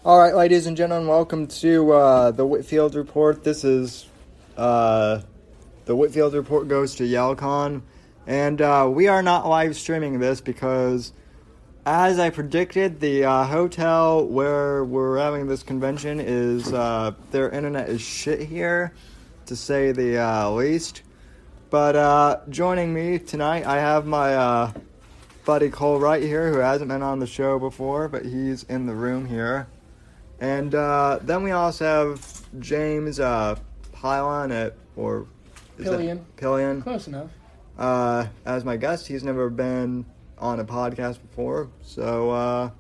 All right, ladies and gentlemen, welcome to the Whitfield Report. This is the Whitfield Report goes to YALCON, and we are not live streaming this because, as I predicted, the hotel where we're having this convention is their internet is shit here, to say the least. But joining me tonight, I have my buddy Cole right here, who hasn't been on the show before, but he's in the room here. And then we also have James Pillion Pillion. Close enough. As my guest. He's never been on a podcast before, so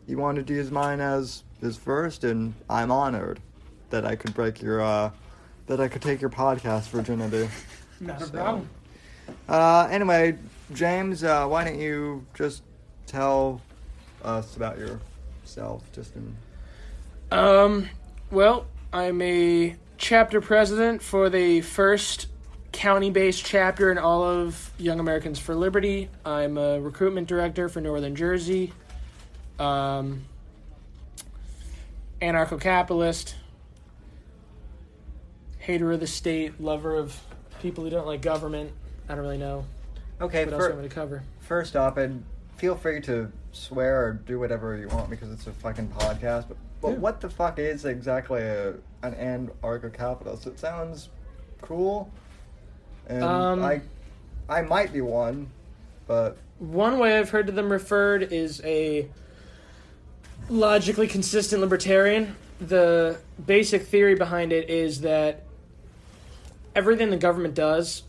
he wanted to use mine as his first, and I'm honored that I could take your podcast virginity. Not a problem. Anyway, James, why don't you just tell us about yourself, just in... Well, I'm a chapter president for the first county-based chapter in all of Young Americans for Liberty. I'm a recruitment director for Northern Jersey. Anarco-Capitalist. Hater of the state, lover of people who don't like government. I don't really know. Okay, what else I'm going to cover. First off, and feel free to swear or do whatever you want because it's a fucking podcast, but what the fuck is exactly an anarcho-capitalist? It sounds cool, and I might be one, but... One way I've heard them referred is a logically consistent libertarian. The basic theory behind it is that everything the government does,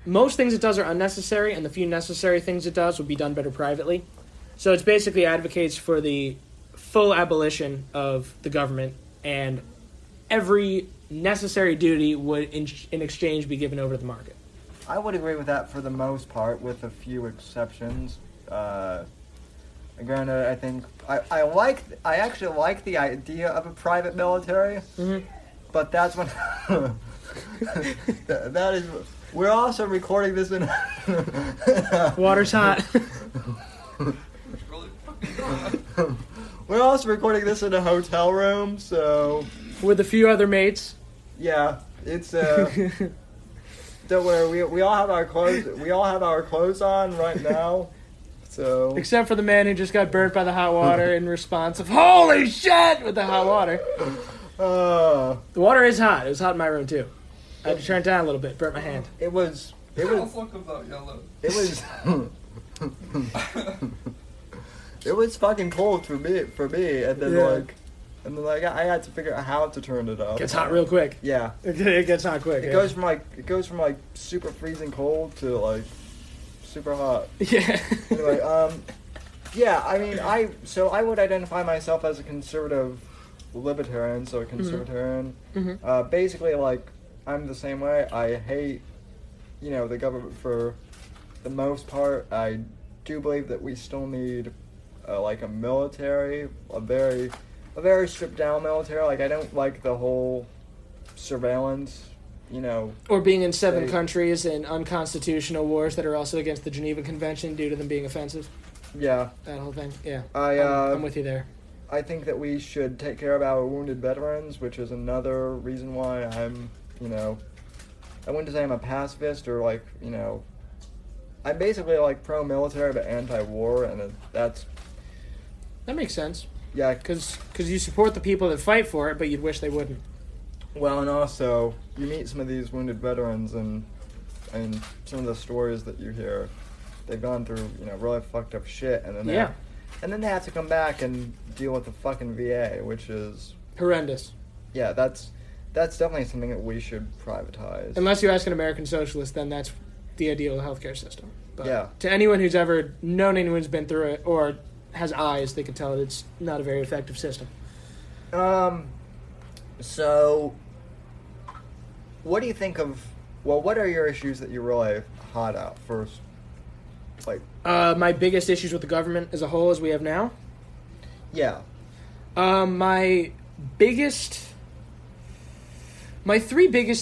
most things it does are unnecessary, and the few necessary things it does would be done better privately. So it's basically advocates for the full abolition of the government, and every necessary duty would, in exchange, be given over to the market. I would agree with that for the most part, with a few exceptions. Granted, I think I actually like the idea of a private military, but that's when that is. We're also recording this in. Water's hot. We're also recording this in a hotel room, so... With a few other mates. Yeah, it's, don't worry, we all have our clothes on right now, so... Except for the man who just got burnt by the hot water in response of, holy shit, with the hot water. The water is hot. It was hot in my room, too. I had to turn it down a little bit, burnt my hand. It was... Fuck about yellow. It was... It was fucking cold for me, and then I had to figure out how to turn it up. It gets hot real quick. Yeah, it gets hot quick. It goes from super freezing cold to super hot. Yeah. Anyway, yeah. I mean, I would identify myself as a conservative libertarian, so a conservatarian. Mm-hmm. Basically, I'm the same way. I hate, the government for the most part. I do believe that we still need. A military, a very stripped down military. I don't like the whole surveillance, Or being in 7 countries in unconstitutional wars that are also against the Geneva Convention due to them being offensive. Yeah. That whole thing, yeah. I'm with you there. I think that we should take care of our wounded veterans, which is another reason why I'm, I wouldn't say I'm a pacifist or I'm basically pro-military but anti-war, and that's... That makes sense. Yeah. Because you support the people that fight for it, but you'd wish they wouldn't. Well, and also, you meet some of these wounded veterans, and some of the stories that you hear, they've gone through, really fucked up shit, and then they have to come back and deal with the fucking VA, which is... horrendous. Yeah, that's definitely something that we should privatize. Unless you ask an American socialist, then that's the ideal healthcare system. But yeah. To anyone who's ever known anyone who's been through it, or has eyes, they can tell that it's not a very effective system. So, what do you think of... Well, what are your issues that you're really hot out first? My biggest issues with the government as a whole as we have now? Yeah. My 3 biggest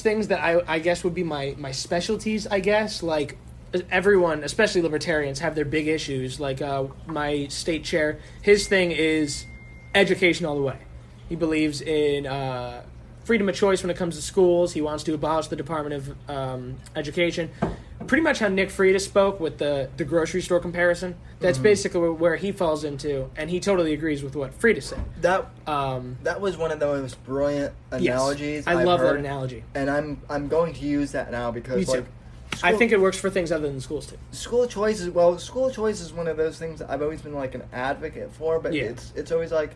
things that I guess would be my specialties, I guess, everyone, especially libertarians, have their big issues. My state chair, his thing is education all the way. He believes in freedom of choice when it comes to schools. He wants to abolish the Department of Education. Pretty much how Nick Frieda spoke with the grocery store comparison. That's basically where he falls into, and he totally agrees with what Frieda said. That was one of the most brilliant analogies. Yes, I love that analogy, and I'm going to use that now because I think it works for things other than schools too. School choice is one of those things that I've always been like an advocate for, but it's always like,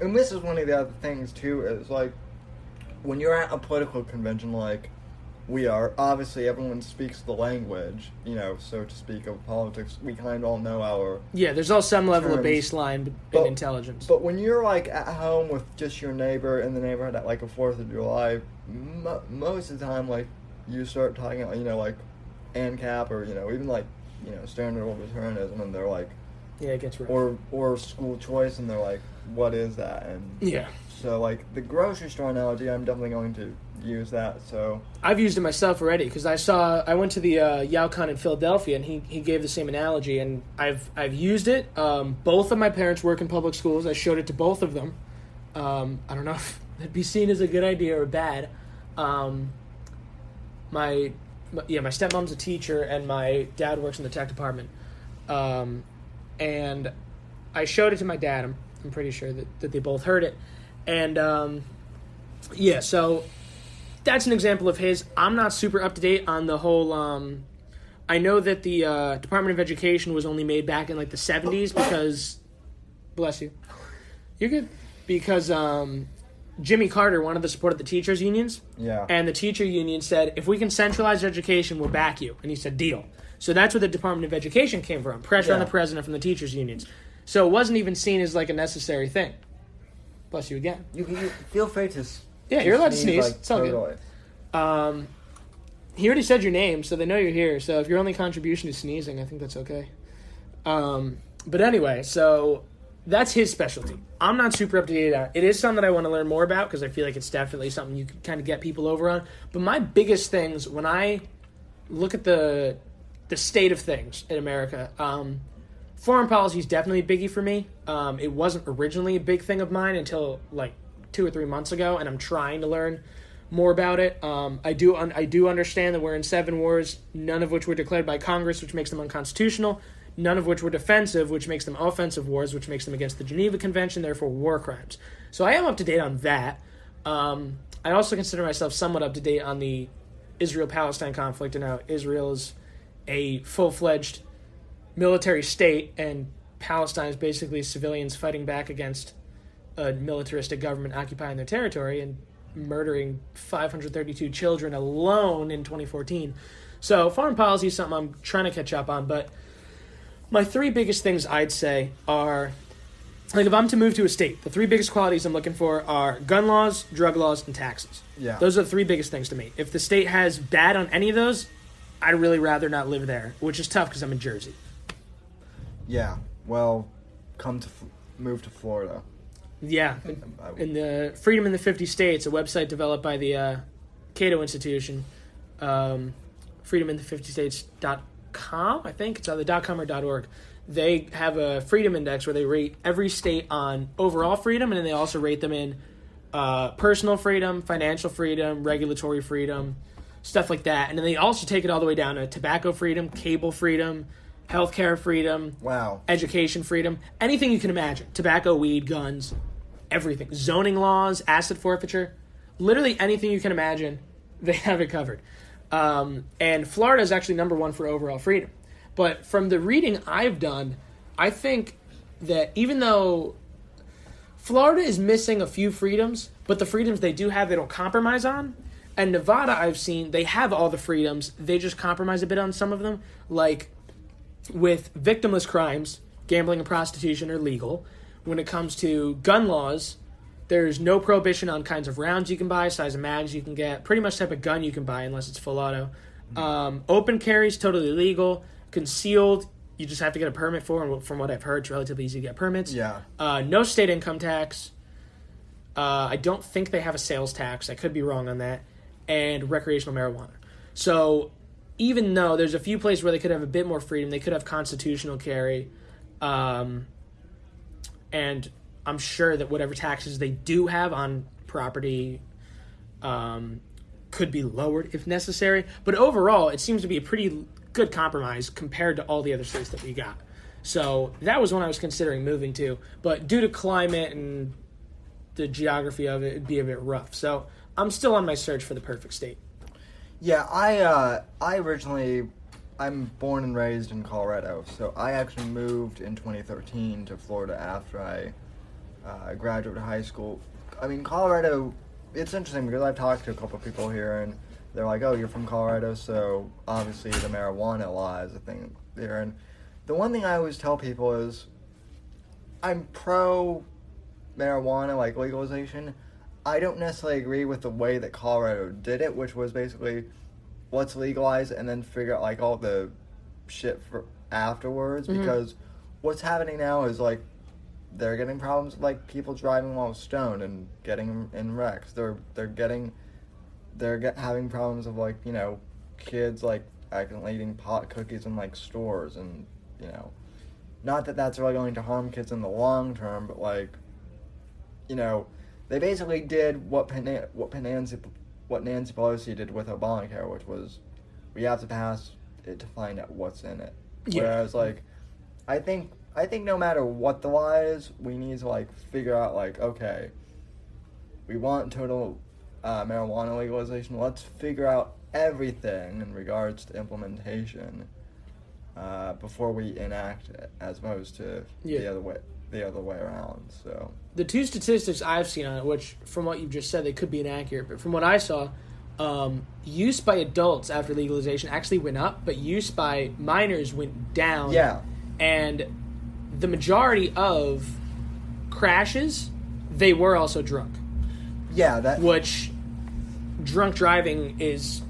and this is one of the other things too, is like when you're at a political convention like we are, obviously everyone speaks the language, so to speak, of politics. We kind of all know our there's all some level of terms. baseline in intelligence. But when you're like at home with just your neighbor in the neighborhood at like a 4th of July, most of the time like you start talking about, like ANCAP or, even like, standard libertarianism, and they're like, it gets rough. Or school choice, and they're like, what is that? And so like the grocery store analogy, I'm definitely going to use that. So I've used it myself already because I went to the YALCON in Philadelphia, and he gave the same analogy, and I've used it. Both of my parents work in public schools. I showed it to both of them. I don't know if it'd be seen as a good idea or bad. My stepmom's a teacher, and my dad works in the tech department. And I showed it to my dad. I'm pretty sure that they both heard it. And, so that's an example of his. I'm not super up to date on the whole, I know that the Department of Education was only made back in like the 70s because, bless you, you're good, because Jimmy Carter wanted the support of the teachers' unions. Yeah. And the teacher union said, if we can centralize education, we'll back you. And he said, deal. So that's where the Department of Education came from, pressure on the president from the teachers' unions. So it wasn't even seen as like a necessary thing. Bless you again. You feel free to you're allowed to sneeze. Like, it's all good. He already said your name, so they know you're here. So if your only contribution is sneezing, I think that's okay. But anyway, so that's his specialty. I'm not super up to date on it. It is something that I want to learn more about because I feel like it's definitely something you can kind of get people over on. But my biggest things, when I look at the state of things in America, foreign policy is definitely a biggie for me. It wasn't originally a big thing of mine until like 2 or 3 months ago, and I'm trying to learn more about it. I do understand that we're in 7 wars, none of which were declared by Congress, which makes them unconstitutional, none of which were defensive, which makes them offensive wars, which makes them against the Geneva Convention, therefore war crimes. So I am up to date on that. I also consider myself somewhat up to date on the Israel-Palestine conflict and how Israel is a full-fledged military state and Palestine is basically civilians fighting back against a militaristic government occupying their territory and murdering 532 children alone in 2014. So foreign policy is something I'm trying to catch up on, but my 3 biggest things I'd say are, like if I'm to move to a state, the 3 biggest qualities I'm looking for are gun laws, drug laws, and taxes. Yeah. Those are the 3 biggest things to me. If the state has bad on any of those, I'd really rather not live there, which is tough because I'm in Jersey. Yeah, well, move to Florida. Yeah, in the Freedom in the 50 States, a website developed by the Cato Institution, freedomin50states.com, I think. It's either .com or .org. They have a freedom index where they rate every state on overall freedom, and then they also rate them in personal freedom, financial freedom, regulatory freedom, stuff like that. And then they also take it all the way down to tobacco freedom, cable freedom, healthcare freedom, education freedom, anything you can imagine. Tobacco, weed, guns, everything. Zoning laws, asset forfeiture, literally anything you can imagine, they have it covered. And Florida is actually number 1 for overall freedom. But from the reading I've done, I think that even though Florida is missing a few freedoms, but the freedoms they do have, they don't compromise on. And Nevada, I've seen, they have all the freedoms. They just compromise a bit on some of them. Like, with victimless crimes, gambling and prostitution are legal. When it comes to gun laws, there's no prohibition on kinds of rounds you can buy, size of mags you can get, pretty much type of gun you can buy unless it's full auto. Open carry is totally legal. Concealed, you just have to get a permit for, and from what I've heard, it's relatively easy to get permits. Yeah. No state income tax. I don't think they have a sales tax. I could be wrong on that. And recreational marijuana. So even though there's a few places where they could have a bit more freedom, they could have constitutional carry. And I'm sure that whatever taxes they do have on property could be lowered if necessary. But overall, it seems to be a pretty good compromise compared to all the other states that we got. So that was one I was considering moving to. But due to climate and the geography of it, it'd be a bit rough. So I'm still on my search for the perfect state. Yeah, I'm born and raised in Colorado, so I actually moved in 2013 to Florida after I graduated high school. I mean, Colorado, it's interesting because I've talked to a couple of people here, and they're like, oh, you're from Colorado, so obviously the marijuana law is a thing there. And the one thing I always tell people is I'm pro marijuana, like legalization. I don't necessarily agree with the way that Colorado did it, which was basically let's legalize it and then figure out like all the shit for afterwards. Because what's happening now is like they're getting problems with, like people driving while stoned and getting in wrecks. They're having problems of like, you know, kids like accidentally eating pot cookies in like stores, and you know, not that that's really going to harm kids in the long term, but like, you know, they basically did what Nancy Pelosi did with Obamacare, which was we have to pass it to find out what's in it. Yeah. Whereas like I think no matter what the law is, we need to like figure out like, okay, we want total marijuana legalization. Let's figure out everything in regards to implementation before we enact it, as opposed to the other way around. So the two statistics I've seen on it, which from what you just said, they could be inaccurate, but from what I saw, use by adults after legalization actually went up, but use by minors went down. Yeah. And the majority of crashes, they were also drunk. Yeah, which drunk driving is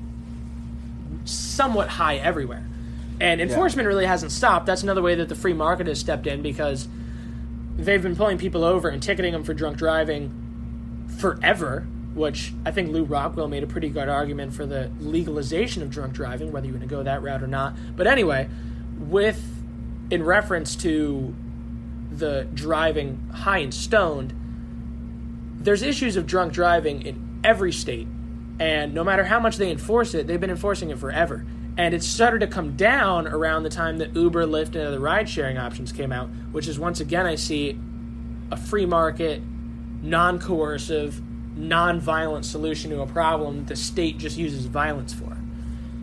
somewhat high everywhere. And enforcement really hasn't stopped. That's another way that the free market has stepped in, because they've been pulling people over and ticketing them for drunk driving forever, which I think Lou Rockwell made a pretty good argument for the legalization of drunk driving, whether you want to go that route or not. But anyway, in reference to the driving high and stoned, there's issues of drunk driving in every state. And no matter how much they enforce it, they've been enforcing it forever. And it started to come down around the time that Uber, Lyft, and other ride-sharing options came out, which is, once again, I see a free market, non-coercive, non-violent solution to a problem the state just uses violence for.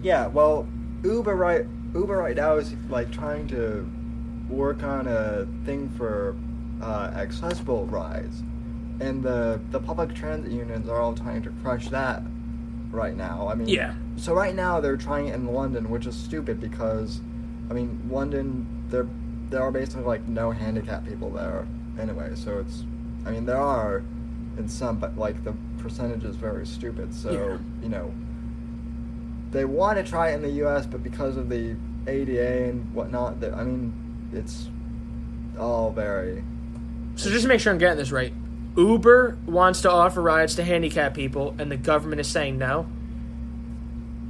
Yeah, well, Uber right now is like trying to work on a thing for accessible rides, and the public transit unions are all trying to crush that right now. I mean, yeah. So right now they're trying it in London, which is stupid because, I mean, London, there are basically like no handicapped people there anyway. So it's, I mean, there are in some, but like the percentage is very stupid. So you know, they want to try it in the U.S., but because of the ADA and whatnot, I mean, it's all very. So just to make sure I'm getting this right, Uber wants to offer rides to handicapped people, and the government is saying no?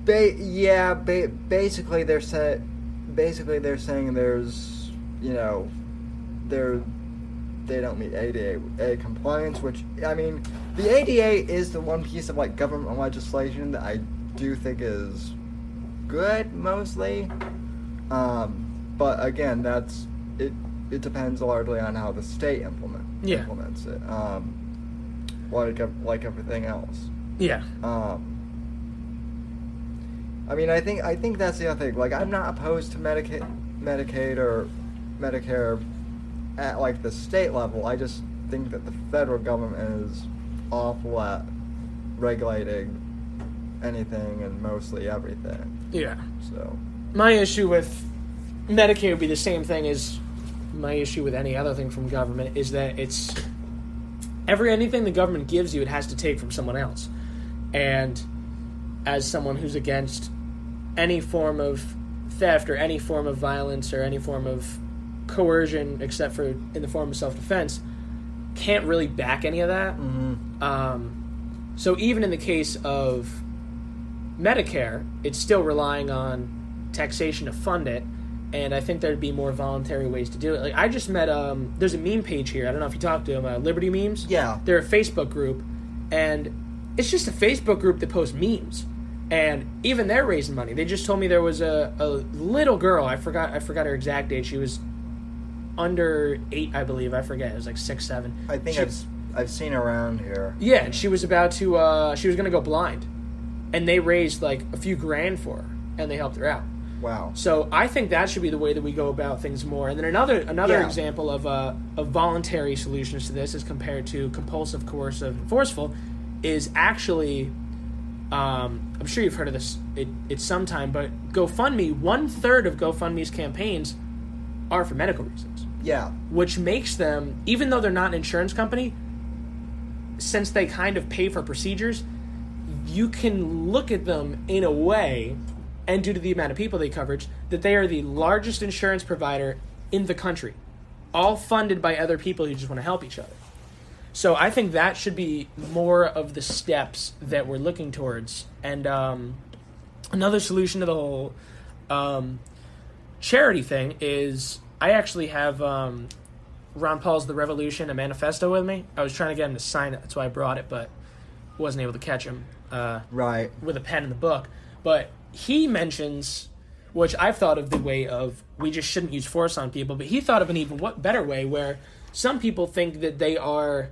Basically they're saying there's, you know, they don't meet ADA compliance, which, I mean, the ADA is the one piece of like government legislation that I do think is good mostly, but again, that's it. It depends largely on how the state implements it, like everything else. Yeah. I mean, I think that's the other thing. Like, I'm not opposed to Medicaid or Medicare at like the state level. I just think that the federal government is awful at regulating anything and mostly everything. Yeah. So my issue with Medicaid would be the same thing as my issue with any other thing from government, is that it's anything the government gives you, it has to take from someone else. And as someone who's against any form of theft or any form of violence or any form of coercion, except for in the form of self-defense, can't really back any of that. Mm-hmm. So even in the case of Medicare, it's still relying on taxation to fund it, and I think there'd be more voluntary ways to do it. Like, I just met, there's a meme page here, I don't know if you talked to them, Liberty Memes? Yeah. They're a Facebook group, and it's just a Facebook group that posts memes, and even they're raising money. They just told me there was a little girl, I forgot her exact age, she was under 8, I believe, I forget, it was like 6, 7. I think I've seen her around here. Yeah, and she was about to, she was going to go blind, and they raised like a few grand for her, and they helped her out. Wow. So I think that should be the way that we go about things more. And then another example of voluntary solutions to this as compared to compulsive, coercive, and forceful is actually, I'm sure you've heard of this it's sometime, but GoFundMe, 1/3 of GoFundMe's campaigns are for medical reasons. Yeah. Which makes them, even though they're not an insurance company, since they kind of pay for procedures, you can look at them in a way, and due to the amount of people they coverage, that they are the largest insurance provider in the country, all funded by other people who just want to help each other. So I think that should be more of the steps that we're looking towards. And another solution to the whole charity thing is, I actually have Ron Paul's The Revolution, a manifesto with me. I was trying to get him to sign it, that's why I brought it, but wasn't able to catch him right with a pen in the book. But he mentions, which I've thought of the way of, we just shouldn't use force on people, but he thought of an even better way, where some people think that they are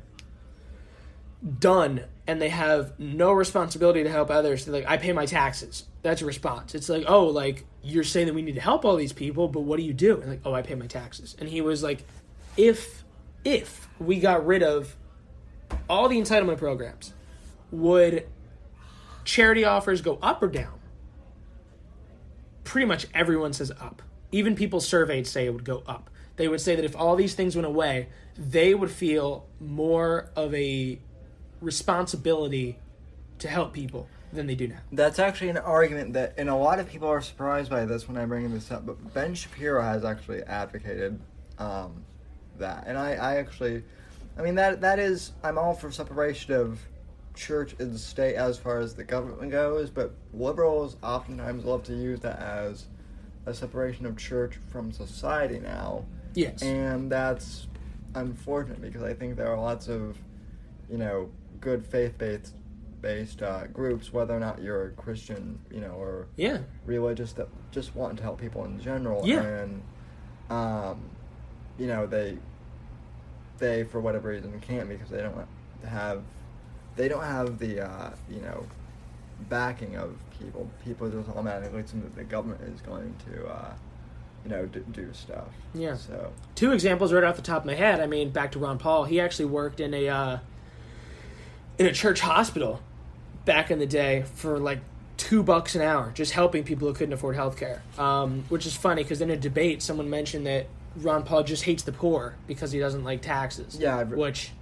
done and they have no responsibility to help others. They're like, I pay my taxes. That's a response. It's like, oh, like, you're saying that we need to help all these people, but what do you do? And like, oh, I pay my taxes. And he was like, if we got rid of all the entitlement programs, would charity offers go up or down? Pretty much everyone says up. Even people surveyed say it would go up. They would say that if all these things went away, they would feel more of a responsibility to help people than they do now. That's actually an argument that, and a lot of people are surprised by this when I bring this up, but Ben Shapiro has actually advocated that. And I mean, that is, I'm all for separation of church and state as far as the government goes, but liberals oftentimes love to use that as a separation of church from society now. Yes. And that's unfortunate, because I think there are lots of, good faith-based groups, whether or not you're a Christian, or religious, that just want to help people in general. Yeah. And, they for whatever reason can't, because they don't have the backing of people. People just automatically assume that the government is going to do stuff. Yeah. So 2 examples right off the top of my head. I mean, back to Ron Paul. He actually worked in a church hospital back in the day for like $2 an hour, just helping people who couldn't afford healthcare. Which is funny, because in a debate, someone mentioned that Ron Paul just hates the poor because he doesn't like taxes. Yeah. Which,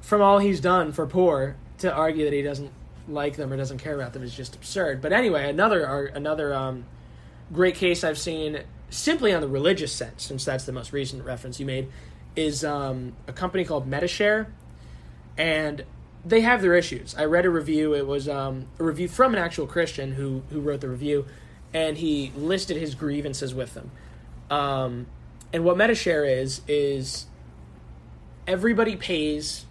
from all he's done for poor, to argue that he doesn't like them or doesn't care about them is just absurd. But anyway, another great case I've seen, simply on the religious sense, since that's the most recent reference you made, is a company called Metashare, and they have their issues. I read a review. It was a review from an actual Christian who wrote the review, and he listed his grievances with them. And what Metashare is everybody pays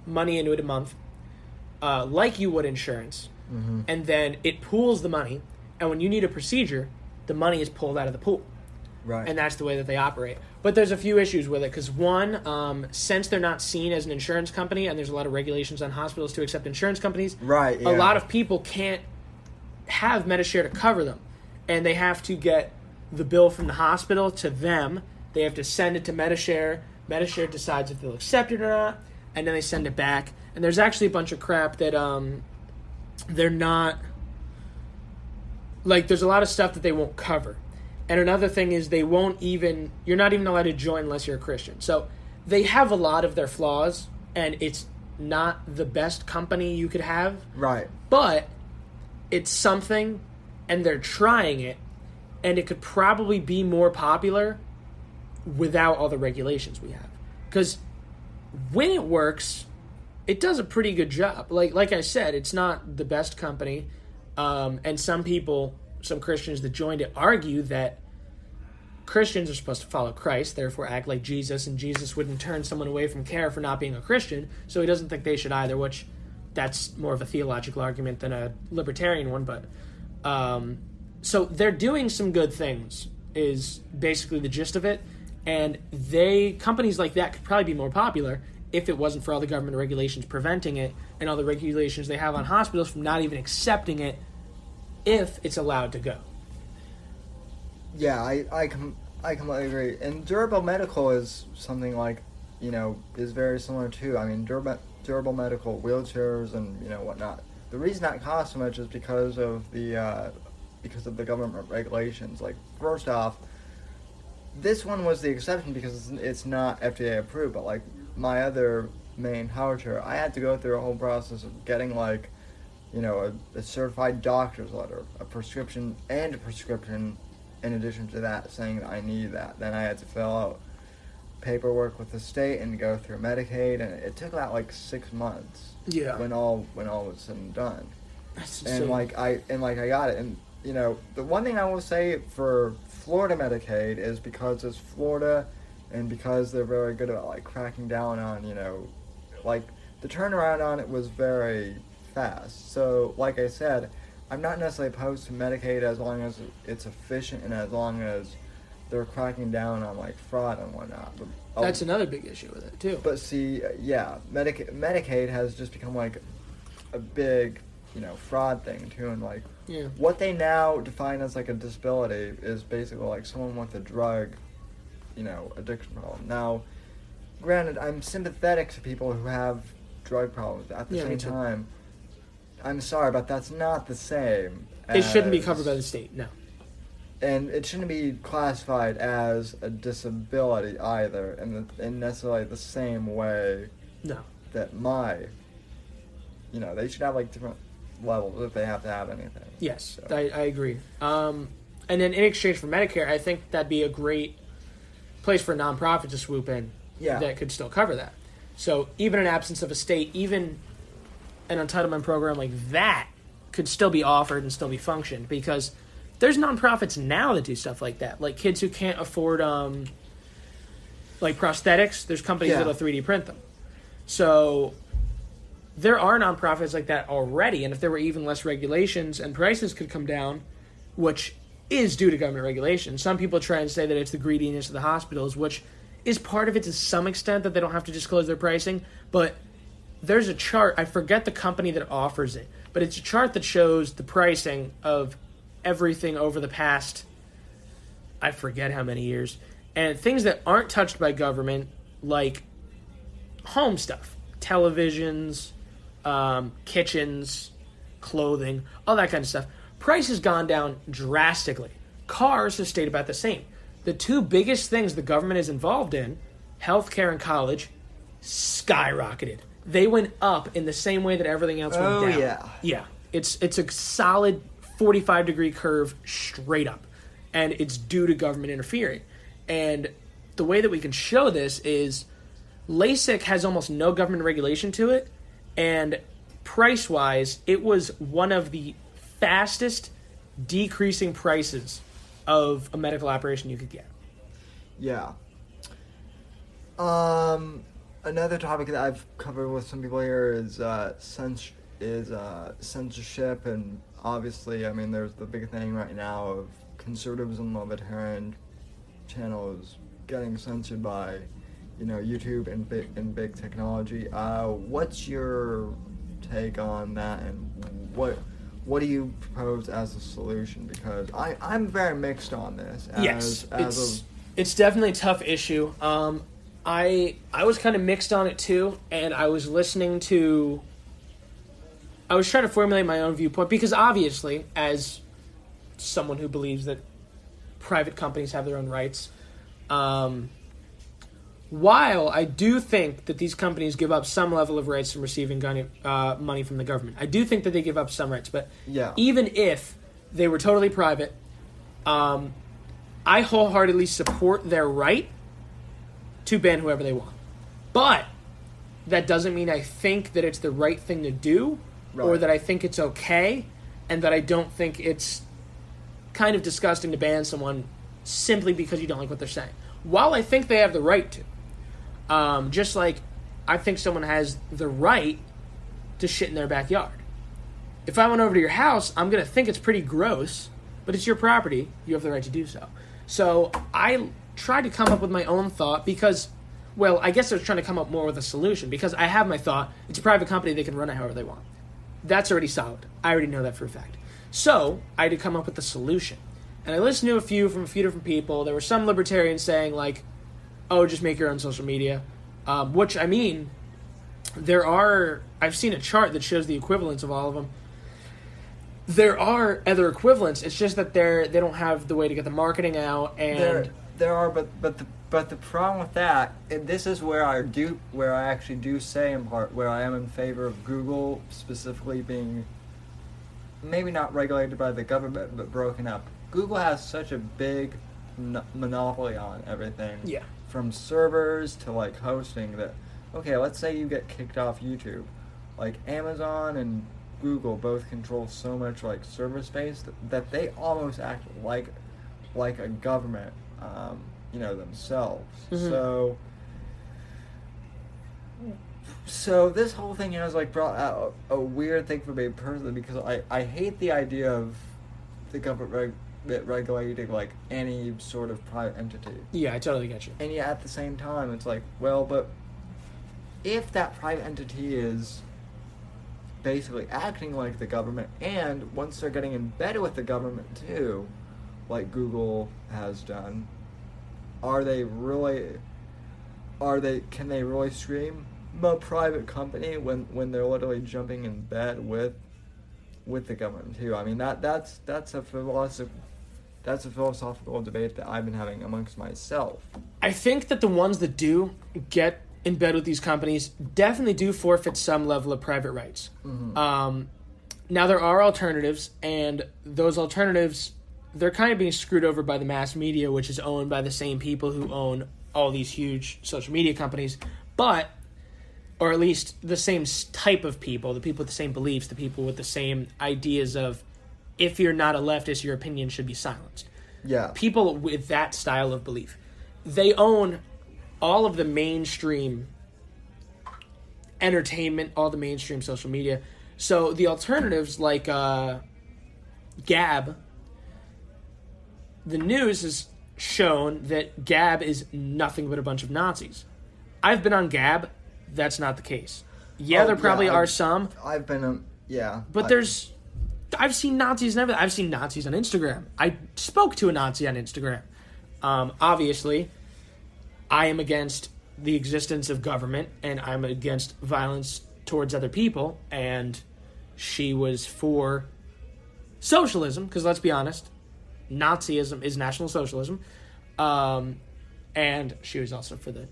money into it a month, like you would insurance, and then it pools the money, and when you need a procedure, the money is pulled out of the pool. Right. And that's the way that they operate. But there's a few issues with it, because one, since they're not seen as an insurance company, and there's a lot of regulations on hospitals to accept insurance companies, right, yeah. A lot of people can't have Metashare to cover them, and they have to get the bill from the hospital to them. They have to send it to Metashare. Metashare decides if they'll accept it or not, and then they send it back. And there's actually a bunch of crap that they're not, like, there's a lot of stuff that they won't cover. And another thing is you're not even allowed to join unless you're a Christian. So they have a lot of their flaws, and it's not the best company you could have. Right. But it's something, and they're trying it, and it could probably be more popular without all the regulations we have. Because when it works, it does a pretty good job. Like I said, it's not the best company, and some Christians that joined it argue that Christians are supposed to follow Christ, therefore act like Jesus, and Jesus wouldn't turn someone away from care for not being a Christian, so he doesn't think they should either, which that's more of a theological argument than a libertarian one, but so they're doing some good things is basically the gist of it, and companies like that could probably be more popular if it wasn't for all the government regulations preventing it and all the regulations they have on hospitals from not even accepting it if it's allowed to go. Yeah, I completely agree. And durable medical is something like, is very similar too. I mean, durable medical wheelchairs and whatnot. The reason that costs so much is because of the government regulations. Like, first off, this one was the exception because it's not FDA approved. But like my other main power chair, I had to go through a whole process of getting a certified doctor's letter, a prescription, in addition to that, saying that I need that. Then I had to fill out paperwork with the state and go through Medicaid, and it took about like 6 months. Yeah. When all was said and done. That's and I got it. And the one thing I will say for Florida Medicaid is because it's Florida, and because they're very good about like cracking down on the turnaround on it was very fast. So like I said, I'm not necessarily opposed to Medicaid as long as it's efficient and as long as they're cracking down on like fraud and whatnot. But, that's another big issue with it too. But see, Medicaid has just become like a big, fraud thing too, and like what they now define as like a disability is basically like someone with a drug, addiction problem. Now, granted, I'm sympathetic to people who have drug problems. At the same time, I'm sorry, but that's not the same. It shouldn't be covered by the state, no. And it shouldn't be classified as a disability either, in necessarily the same way. No. That they should have like different levels if they have to have anything. Yes, so. I agree. And then in exchange for Medicare, I think that'd be a great place for a nonprofit to swoop in. Yeah. That could still cover that. So even in absence of a state, even an entitlement program like that could still be offered and still be functioned, because there's nonprofits now that do stuff like that. Like kids who can't afford like prosthetics, there's companies that'll 3D print them. So there are nonprofits like that already, and if there were even less regulations and prices could come down, which is due to government regulation. Some people try and say that it's the greediness of the hospitals, which is part of it to some extent, that they don't have to disclose their pricing, but there's a chart, I forget the company that offers it, but it's a chart that shows the pricing of everything over the past, I forget how many years, and things that aren't touched by government, like home stuff, televisions, kitchens, clothing, all that kind of stuff. Price has gone down drastically. Cars have stayed about the same. The two biggest things the government is involved in, healthcare and college, skyrocketed. They went up in the same way that everything else went down. Yeah. Yeah. It's a solid 45-degree curve straight up. And it's due to government interfering. And the way that we can show this is LASIK has almost no government regulation to it. And price-wise, it was one of the fastest decreasing prices of a medical operation you could get. Yeah. Another topic that I've covered with some people here is censorship, and obviously, I mean, there's the big thing right now of conservatism, libertarian channels getting censored by, YouTube and big technology. What's your take on that, and what do you propose as a solution? Because I'm very mixed on this. It's definitely a tough issue. I was kind of mixed on it too, and I was trying to formulate my own viewpoint, because obviously, as someone who believes that private companies have their own rights, while I do think that these companies give up some level of rights from receiving money from the government, I do think that they give up some rights, but even if they were totally private, I wholeheartedly support their right to ban whoever they want. But that doesn't mean I think that it's the right thing to do, or that I think it's okay, and that I don't think it's kind of disgusting to ban someone simply because you don't like what they're saying. While I think they have the right to, just like I think someone has the right to shit in their backyard. If I went over to your house, I'm going to think it's pretty gross, but it's your property. You have the right to do so. So I tried to come up with my own thought because, well, I guess I was trying to come up more with a solution because I have my thought. It's a private company. They can run it however they want. That's already solid. I already know that for a fact. So I had to come up with a solution. And I listened to a few from a few different people. There were some libertarians saying, like, oh, just make your own social media. Which, I mean, I've seen a chart that shows the equivalence of all of them. There are other equivalents. It's just that they don't have the way to get the marketing out. And there are, but the problem with that, and this is where I actually do say in part where I am in favor of Google specifically being maybe not regulated by the government but broken up. Google has such a big monopoly on everything. Yeah. From servers to like hosting that. Okay, let's say you get kicked off YouTube, like Amazon and Google both control so much like server space that they almost act like a government, themselves. Mm-hmm. So this whole thing has like brought out a weird thing for me personally because I hate the idea of the government regulating like any sort of private entity. Yeah, I totally get you. And yet at the same time, it's like, well, but if that private entity is basically acting like the government, and once they're getting embedded with the government too, like Google has done, can they really scream a private company when they're literally jumping in bed with the government too? I mean that's a philosophical debate that I've been having amongst myself. I think that the ones that do get in bed with these companies definitely do forfeit some level of private rights. Mm-hmm. Now, there are alternatives, and those alternatives, they're kind of being screwed over by the mass media, which is owned by the same people who own all these huge social media companies, or at least the same type of people, the people with the same beliefs, the people with the same ideas of, if you're not a leftist, your opinion should be silenced. Yeah. People with that style of belief. They own all of the mainstream entertainment, all the mainstream social media. So the alternatives like Gab, the news has shown that Gab is nothing but a bunch of Nazis. I've been on Gab. That's not the case. Yeah, there probably are some. I've been, But I've seen Nazis and everything. I've seen Nazis on Instagram. I spoke to a Nazi on Instagram. Obviously, I am against the existence of government, and I'm against violence towards other people, and she was for socialism, because let's be honest, Nazism is National Socialism, and she was also for the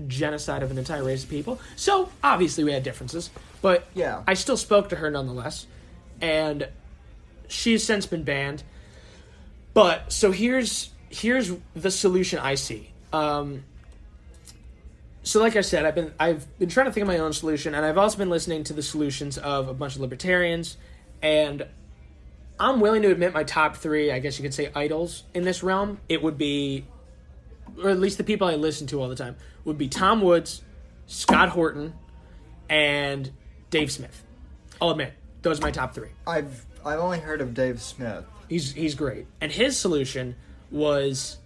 genocide of an entire race of people. So, obviously, we had differences, but yeah. I still spoke to her nonetheless, and she's since been banned. But, so here's the solution I see. So like I said, I've been trying to think of my own solution, and I've also been listening to the solutions of a bunch of libertarians, and I'm willing to admit my top three, I guess you could say, idols in this realm. It would be, or at least the people I listen to all the time, would be Tom Woods, Scott Horton, and Dave Smith. I'll admit, those are my top three. I've only heard of Dave Smith. He's great. And his solution was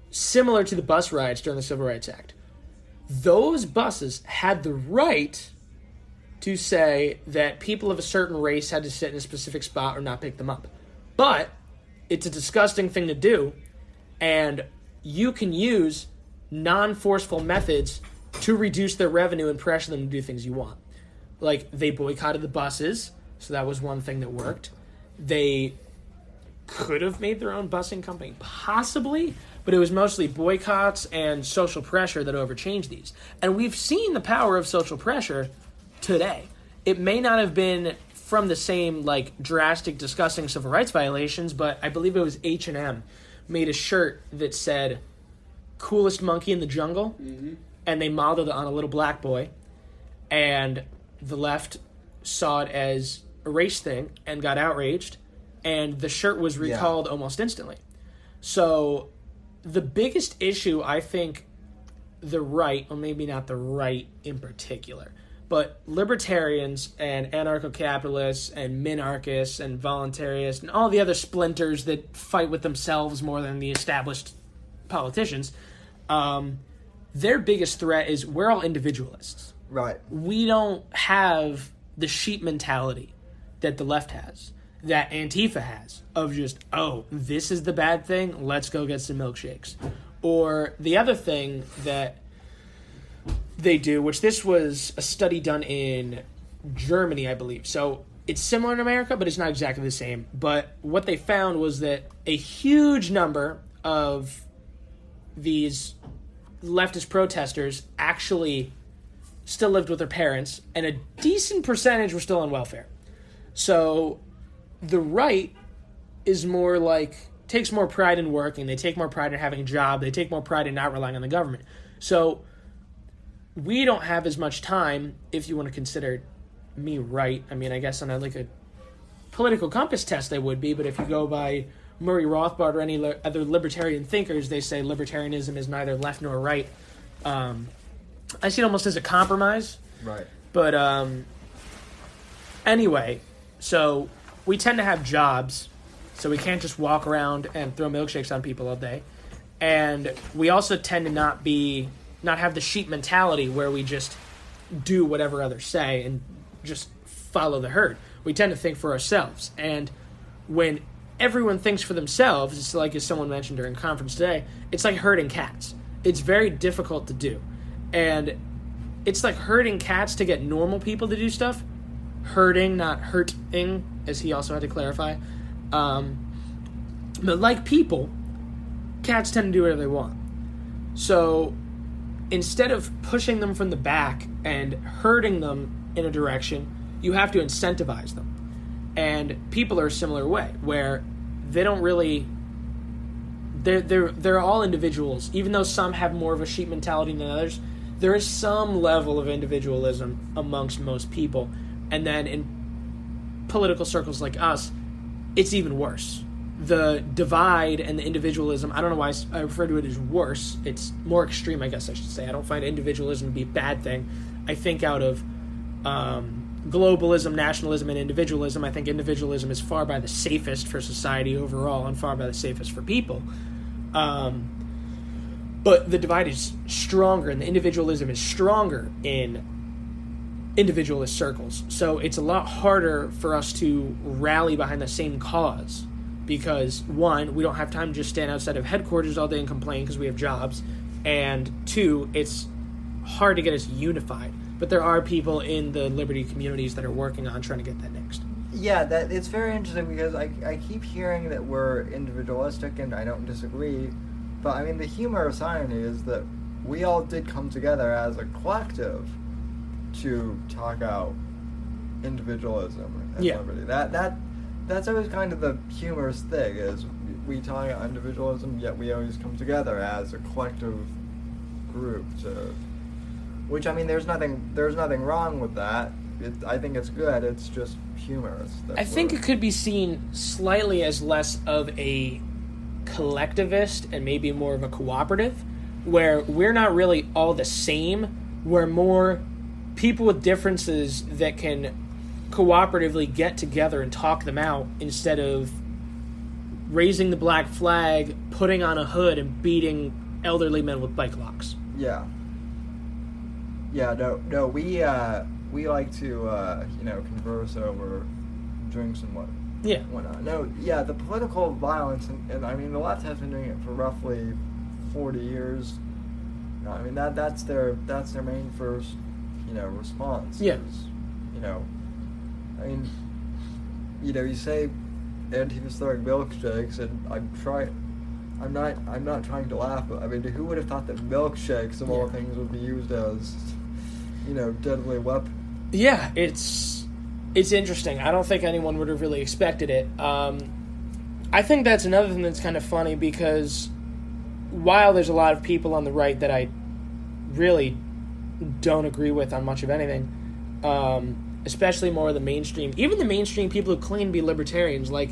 similar to the bus riots during the Civil Rights Act. Those buses had the right to say that people of a certain race had to sit in a specific spot or not pick them up. But it's a disgusting thing to do, and you can use non-forceful methods to reduce their revenue and pressure them to do things you want. Like, they boycotted the buses, so that was one thing that worked. They could have made their own busing company, possibly, but it was mostly boycotts and social pressure that overchanged these. And we've seen the power of social pressure today. It may not have been from the same, like, drastic, disgusting civil rights violations, but I believe it was H&M made a shirt that said, "Coolest monkey in the jungle," and they modeled it on a little black boy, and the left saw it as a race thing and got outraged, and the shirt was recalled almost instantly. So the biggest issue, I think, the right, or maybe not the right in particular, but libertarians and anarcho-capitalists and minarchists and voluntarists and all the other splinters that fight with themselves more than the established politicians, their biggest threat is we're all individualists. Right. We don't have the sheep mentality that the left has, that Antifa has, of just, oh, this is the bad thing, let's go get some milkshakes. Or the other thing that they do, which this was a study done in Germany, I believe. So it's similar in America, but it's not exactly the same. But what they found was that a huge number of these leftist protesters actually still lived with their parents, and a decent percentage were still on welfare. So the right is more like, takes more pride in working, they take more pride in having a job, they take more pride in not relying on the government. So we don't have as much time, if you want to consider me right. I mean, I guess on a political compass test I would be, but if you go by Murray Rothbard or any other libertarian thinkers, they say libertarianism is neither left nor right. I see it almost as a compromise. Right. But anyway, so we tend to have jobs, so we can't just walk around and throw milkshakes on people all day. And we also tend to not have the sheep mentality where we just do whatever others say and just follow the herd. We tend to think for ourselves. And when everyone thinks for themselves, it's like, as someone mentioned during conference today, it's like herding cats. It's very difficult to do. And it's like herding cats to get normal people to do stuff. Herding, not hurting, as he also had to clarify. But like people, cats tend to do whatever they want. So instead of pushing them from the back and herding them in a direction, you have to incentivize them. And people are a similar way, where they don't really... They're all individuals. Even though some have more of a sheep mentality than others, there is some level of individualism amongst most people. And then in political circles like us, it's even worse. The divide and the individualism, I don't know why I refer to it as worse. It's more extreme, I guess I should say. I don't find individualism to be a bad thing. I think out of globalism, nationalism, and individualism, I think individualism is far by the safest for society overall and far by the safest for people. But the divide is stronger and the individualism is stronger in individualist circles. So it's a lot harder for us to rally behind the same cause because, one, we don't have time to just stand outside of headquarters all day and complain because we have jobs, and two, it's hard to get us unified. But there are people in the liberty communities that are working on trying to get that next. Yeah, it's very interesting because I keep hearing that we're individualistic, and I don't disagree. But, I mean, the humor of irony is that we all did come together as a collective to talk out individualism and liberty. That's always kind of the humorous thing, is we talk about individualism, yet we always come together as a collective group to... Which, I mean, there's nothing wrong with that. I think it's good. It's just humorous. I think it could be seen slightly as less of a collectivist and maybe more of a cooperative, where we're not really all the same. We're more people with differences that can cooperatively get together and talk them out instead of raising the black flag, putting on a hood, and beating elderly men with bike locks. Yeah. Yeah, no, we like to, converse over drinks and whatnot. No, yeah, the political violence, and I mean, the left has been doing it for roughly 40 years. I mean, that's their main first, response. Yeah. Is, I mean, you say Antifa's throwing milkshakes, and I'm not trying to laugh, but I mean, who would have thought that milkshakes of all things would be used as, deadly weapon? Yeah, it's interesting. I don't think anyone would have really expected it. I think that's another thing that's kind of funny, because while there's a lot of people on the right that I really don't agree with on much of anything, especially more of the mainstream, even the mainstream people who claim to be libertarians, like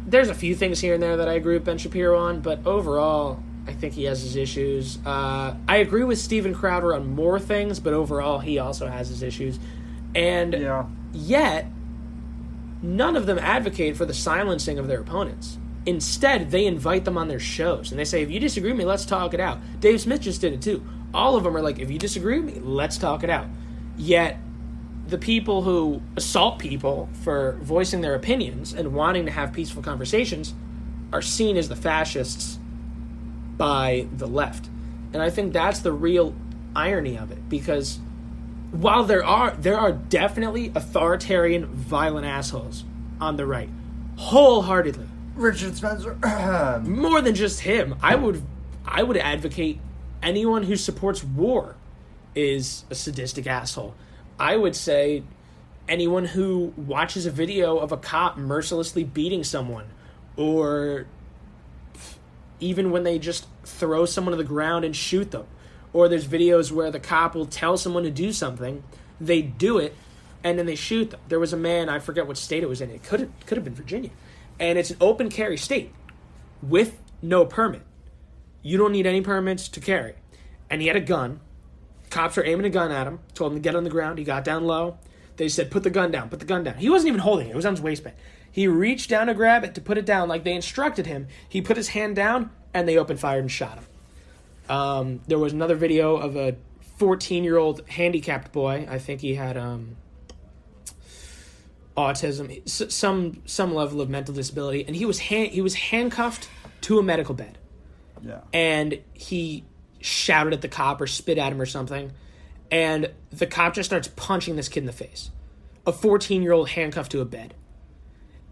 there's a few things here and there that I agree with Ben Shapiro on, but overall, I think he has his issues. I agree with Steven Crowder on more things, but overall, he also has his issues. And yet, none of them advocate for the silencing of their opponents. Instead, they invite them on their shows, and they say, if you disagree with me, let's talk it out. Dave Smith just did it, too. All of them are like, if you disagree with me, let's talk it out. Yet, the people who assault people for voicing their opinions and wanting to have peaceful conversations are seen as the fascists by the left. And I think that's the real irony of it, because while there are definitely authoritarian, violent assholes on the right, wholeheartedly. Richard Spencer. More than just him. I would advocate anyone who supports war is a sadistic asshole. I would say anyone who watches a video of a cop mercilessly beating someone, or even when they just throw someone to the ground and shoot them. Or there's videos where the cop will tell someone to do something, they do it, and then they shoot them. There was a man, I forget what state it was in, it could have been Virginia, and it's an open carry state with no permit. You don't need any permits to carry. And he had a gun. Cops were aiming a gun at him, told him to get on the ground. He got down low. They said, put the gun down, put the gun down. He wasn't even holding it. It was on his waistband. He reached down to grab it, to put it down like they instructed him. He put his hand down, and they opened fire and shot him. There was another video of a 14-year-old handicapped boy. I think he had autism, some level of mental disability, and he was handcuffed to a medical bed. Yeah. And he shouted at the cop or spit at him or something, and the cop just starts punching this kid in the face. A 14-year-old handcuffed to a bed.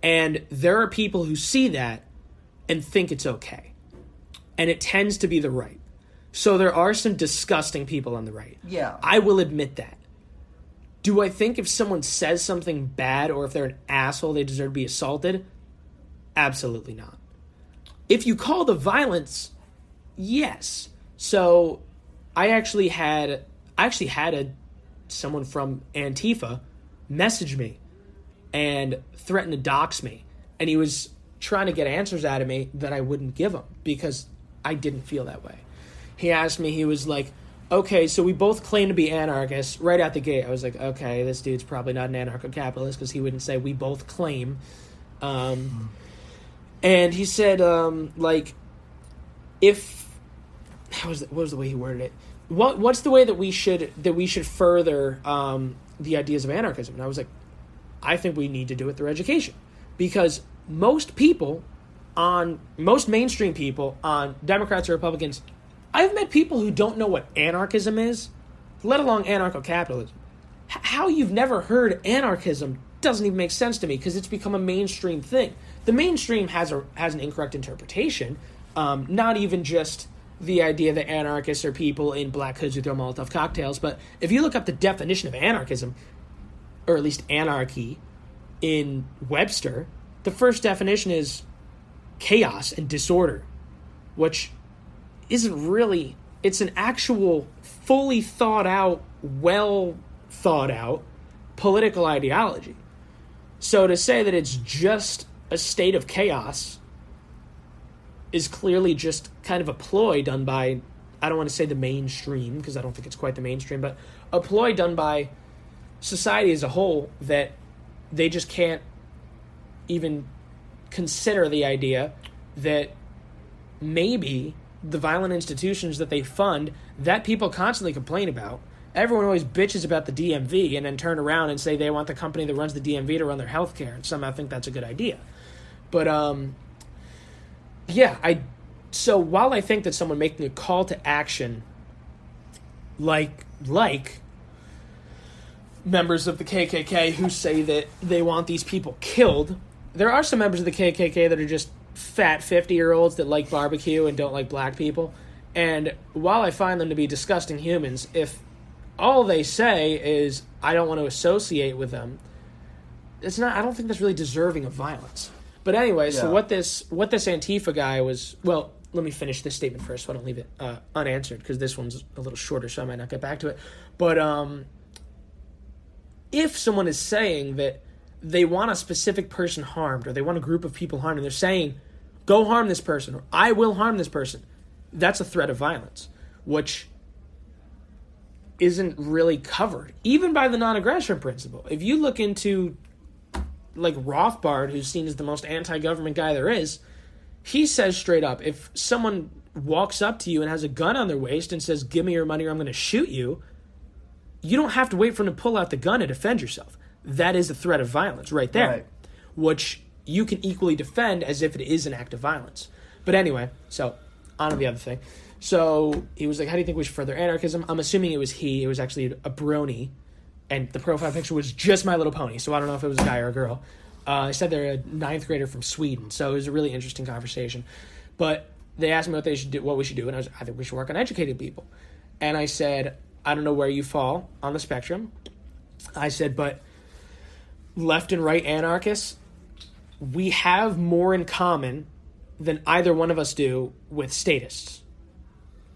And there are people who see that and think it's okay. And it tends to be the right. So there are some disgusting people on the right. Yeah. I will admit that. Do I think if someone says something bad or if they're an asshole, they deserve to be assaulted? Absolutely not. If you call the violence, yes. So I actually had someone from Antifa message me and threatened to dox me. And he was trying to get answers out of me that I wouldn't give him because I didn't feel that way. He asked me, he was like, okay, so we both claim to be anarchists right out the gate. I was like, okay, this dude's probably not an anarcho-capitalist because he wouldn't say we both claim. And he said, if... what was the way he worded it? What's the way that we should further the ideas of anarchism? And I was like, I think we need to do it through education, because most mainstream people, on Democrats or Republicans, I've met people who don't know what anarchism is, let alone anarcho-capitalism. How you've never heard anarchism doesn't even make sense to me, because it's become a mainstream thing. The mainstream has an incorrect interpretation, not even just the idea that anarchists are people in black hoods who throw Molotov cocktails, but if you look up the definition of anarchism, or at least anarchy, in Webster, the first definition is chaos and disorder, which isn't really... It's an actual, fully thought out, well thought out political ideology. So to say that it's just a state of chaos is clearly just kind of a ploy done by, I don't want to say the mainstream, because I don't think it's quite the mainstream, but a ploy done by society as a whole, that they just can't even consider the idea that maybe the violent institutions that they fund, that people constantly complain about. Everyone always bitches about the DMV and then turn around and say they want the company that runs the DMV to run their healthcare, and somehow think that's a good idea. But, so while I think that someone making a call to action, like members of the KKK who say that they want these people killed, there are some members of the KKK that are just fat 50-year-olds that like barbecue and don't like black people. And while I find them to be disgusting humans, if all they say is, I don't want to associate with them, I don't think that's really deserving of violence. But anyway, So what this Antifa guy was... Well, let me finish this statement first so I don't leave it unanswered, because this one's a little shorter, so I might not get back to it. But if someone is saying that they want a specific person harmed, or they want a group of people harmed, and they're saying, go harm this person, or I will harm this person, that's a threat of violence, which isn't really covered, even by the non-aggression principle. If you look into, like, Rothbard, who's seen as the most anti-government guy there is, he says straight up, if someone walks up to you and has a gun on their waist and says, give me your money or I'm going to shoot you, you don't have to wait for them to pull out the gun and defend yourself. That is a threat of violence right there, Right. which you can equally defend as if it is an act of violence. But anyway, so on to the other thing. So he was like, how do you think we should further anarchism? I'm assuming it was he. It was actually a brony. And the profile picture was just My Little Pony. So I don't know if it was a guy or a girl. I said they're a 9th grader from Sweden. So it was a really interesting conversation. But they asked me what we should do. And I think we should work on educating people. And I said, I don't know where you fall on the spectrum. I said, but left and right anarchists, we have more in common than either one of us do with statists.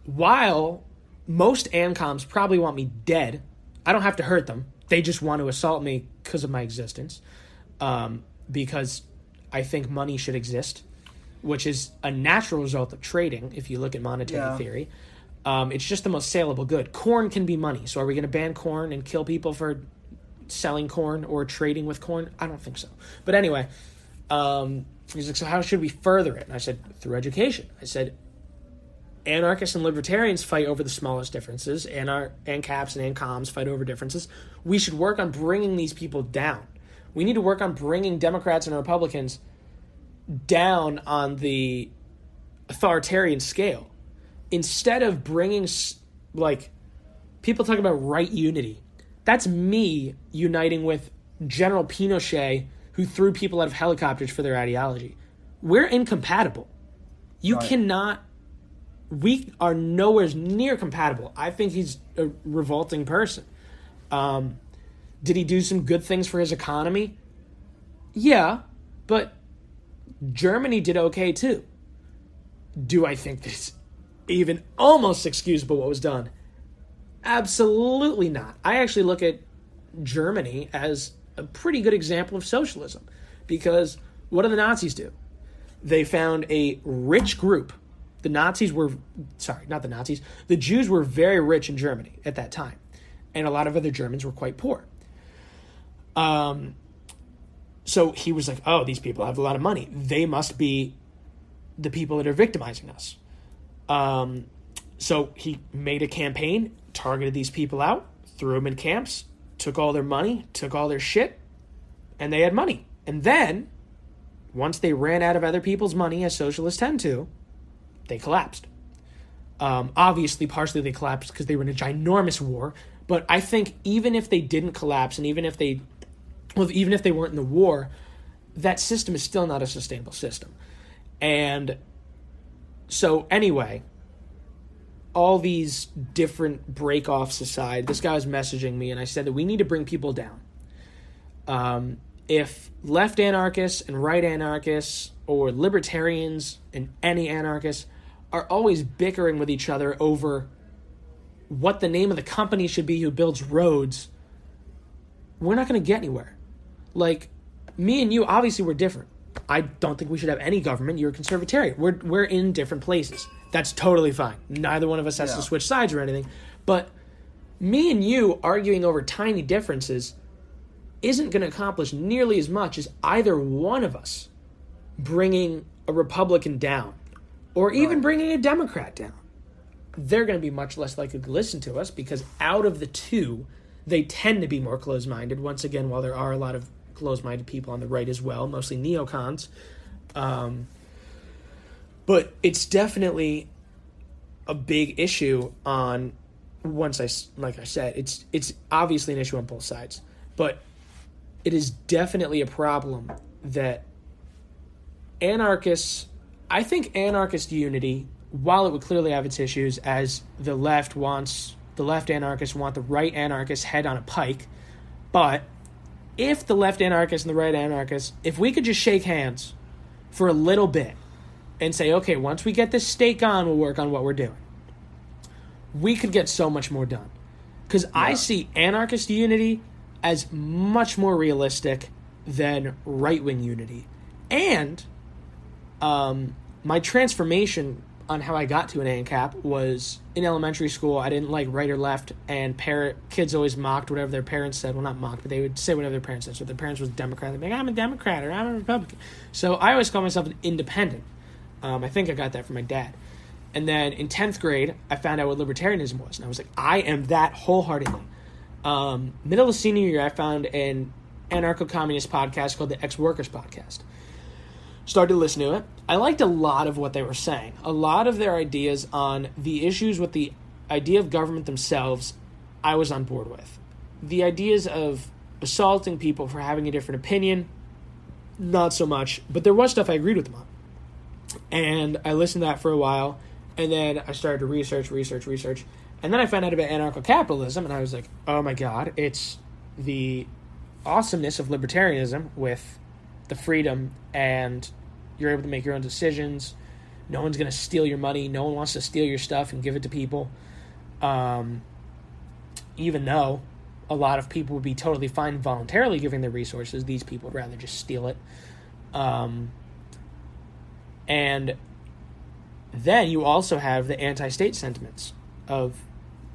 While most ANCOMs probably want me dead, I don't have to hurt them. They just want to assault me because of my existence. Because I think money should exist, which is a natural result of trading, if you look at monetary theory. It's just the most saleable good. Corn can be money. So are we going to ban corn and kill people for selling corn or trading with corn? I don't think so. But anyway, he's like, so how should we further it? And I said, through education. I said, anarchists and libertarians fight over the smallest differences. ANCAPs and ANCOMs fight over differences. We should work on bringing these people down. We need to work on bringing Democrats and Republicans down on the authoritarian scale. Instead of bringing, like, people talk about right unity. That's me uniting with General Pinochet, who threw people out of helicopters for their ideology. We're incompatible. You cannot... We are nowhere near compatible. I think he's a revolting person. Did he do some good things for his economy? Yeah, but Germany did okay too. Do I think this even almost excusable what was done? Absolutely not. I actually look at Germany as a pretty good example of socialism, because what do the Nazis do? They found a rich group. The Jews were very rich in Germany at that time, and a lot of other Germans were quite poor. So he was like, oh, these people have a lot of money. They must be the people that are victimizing us. So he made a campaign, targeted these people out, threw them in camps, took all their money, took all their shit, and they had money. And then, once they ran out of other people's money, as socialists tend to, they collapsed. Obviously, partially they collapsed because they were in a ginormous war. But I think even if they didn't collapse, and even if they weren't in the war, that system is still not a sustainable system. And so anyway, all these different break-offs aside, this guy was messaging me, and I said that we need to bring people down. If left anarchists and right anarchists, or libertarians and any anarchists, are always bickering with each other over what the name of the company should be who builds roads, we're not going to get anywhere. Like, me and you, obviously we're different. I don't think we should have any government. You're a conservatarian. We're in different places. That's totally fine. Neither one of us has to switch sides or anything. But me and you arguing over tiny differences isn't going to accomplish nearly as much as either one of us bringing a Republican down, or even bringing a Democrat down. They're going to be much less likely to listen to us, because out of the two, they tend to be more closed-minded. Once again, while there are a lot of closed-minded people on the right as well, mostly neocons. But it's definitely a big issue on, like I said, it's obviously an issue on both sides. But it is definitely a problem that I think anarchist unity, while it would clearly have its issues, as the left anarchists want the right anarchists head on a pike, but if the left anarchists and the right anarchists, if we could just shake hands for a little bit and say, okay, once we get this stake on, we'll work on what we're doing, we could get so much more done. Because I see anarchist unity as much more realistic than right-wing unity. And my transformation on how I got to an ANCAP was in elementary school. I didn't like right or left, and kids always mocked whatever their parents said. Well, not mocked, but they would say whatever their parents said. So if their parents was Democrat, they'd be like, I'm a Democrat or I'm a Republican. So I always called myself an independent. I think I got that from my dad. And then in 10th grade, I found out what libertarianism was. And I was like, I am that wholeheartedly. Middle of senior year, I found an anarcho-communist podcast called the Ex-Workers Podcast. Started to listen to it. I liked a lot of what they were saying. A lot of their ideas on the issues with the idea of government themselves, I was on board with. The ideas of assaulting people for having a different opinion, not so much. But there was stuff I agreed with them on. And I listened to that for a while. And then I started to research. And then I found out about anarcho-capitalism. And I was like, oh my God, it's the awesomeness of libertarianism with the freedom, and you're able to make your own decisions. No one's going to steal your money. No one wants to steal your stuff and give it to people. Even though a lot of people would be totally fine voluntarily giving their resources, these people would rather just steal it. And then you also have the anti-state sentiments of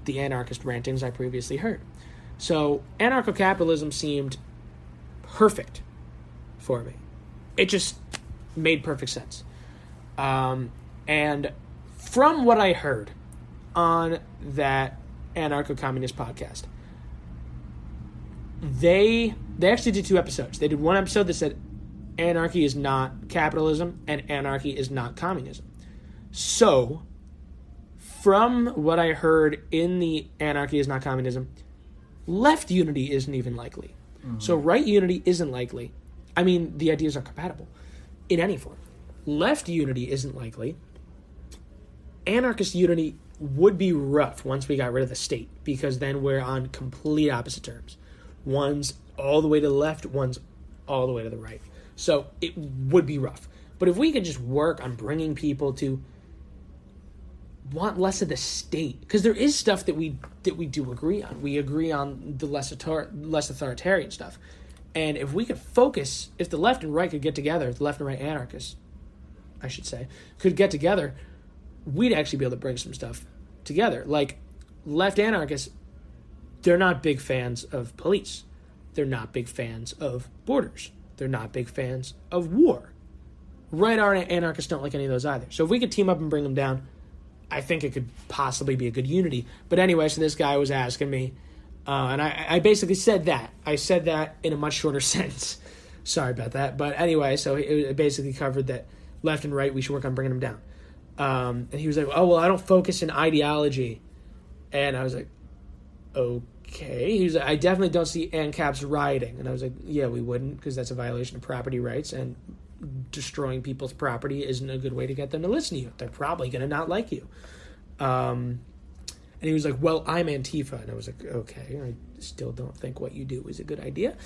the anarchist rantings I previously heard. So anarcho-capitalism seemed perfect for me. It just made perfect sense. And from what I heard on that anarcho-communist podcast, they actually did 2 episodes. They did one episode that said anarchy is not capitalism and anarchy is not communism. So, from what I heard in the anarchy is not communism, left unity isn't even likely. Mm-hmm. So right unity isn't likely. I mean, the ideas are compatible in any form. Left unity isn't likely. Anarchist unity would be rough once we got rid of the state, because then we're on complete opposite terms. One's all the way to the left, one's all the way to the right. So it would be rough. But if we could just work on bringing people to want less of the state, because there is stuff that we do agree on. We agree on the less authoritarian stuff. And if we could focus, if the left and right could get together, the left and right anarchists, I should say, could get together, we'd actually be able to bring some stuff together. Like, left anarchists, they're not big fans of police. They're not big fans of borders. They're not big fans of war. Right anarchists don't like any of those either. So if we could team up and bring them down, I think it could possibly be a good unity. But anyway, so this guy was asking me, and I basically said that. I said that in a much shorter sentence. Sorry about that. But anyway, so it basically covered that left and right, we should work on bringing them down. And he was like, oh, well, I don't focus in ideology. And I was like, okay. He was like, I definitely don't see ANCAPs rioting. And I was like, yeah, we wouldn't, because that's a violation of property rights, and destroying people's property isn't a good way to get them to listen to you. They're probably going to not like you. And he was like, well, I'm Antifa. And I was like, okay, I still don't think what you do is a good idea.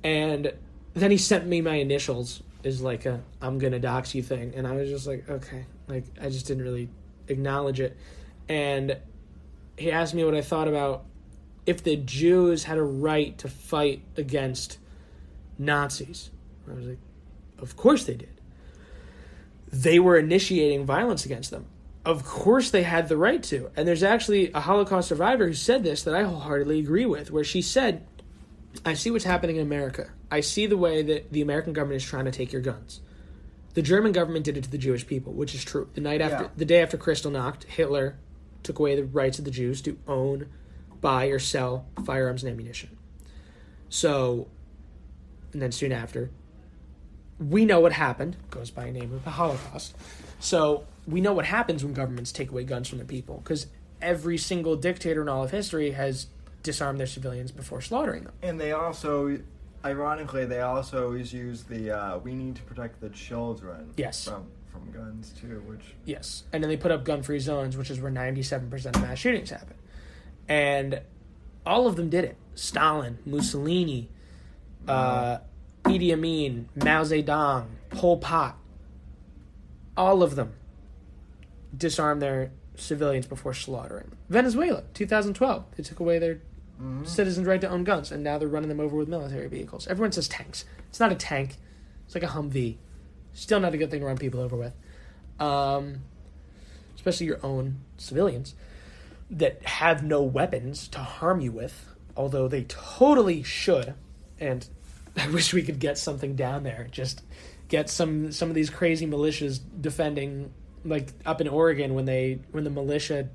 And then he sent me my initials as like a I'm going to dox you thing. And I was just like, okay. Like, I just didn't really acknowledge it. And he asked me what I thought about if the Jews had a right to fight against Nazis. I was like, of course they did. They were initiating violence against them. Of course they had the right to. And there's actually a Holocaust survivor who said this that I wholeheartedly agree with, where she said, I see what's happening in America. I see the way that the American government is trying to take your guns. The German government did it to the Jewish people, which is true. The day after Kristallnacht, Hitler took away the rights of the Jews to own, buy, or sell firearms and ammunition. So, and then soon after, we know what happened. Goes by the name of the Holocaust. So we know what happens when governments take away guns from the people, because every single dictator in all of history has disarmed their civilians before slaughtering them. And they also, ironically, always use the we need to protect the children from guns too, which... Yes. And then they put up gun-free zones, which is where 97% of mass shootings happen. And all of them did it. Stalin, Mussolini, Idi Amin, Mao Zedong, Pol Pot, all of them disarmed their civilians before slaughtering them. Venezuela, 2012, they took away their citizens' right to own guns, and now they're running them over with military vehicles. Everyone says tanks. It's not a tank. It's like a Humvee. Still not a good thing to run people over with. Especially your own civilians that have no weapons to harm you with, although they totally should. And I wish we could get something down there. Just get some of these crazy militias defending, like up in Oregon when the militia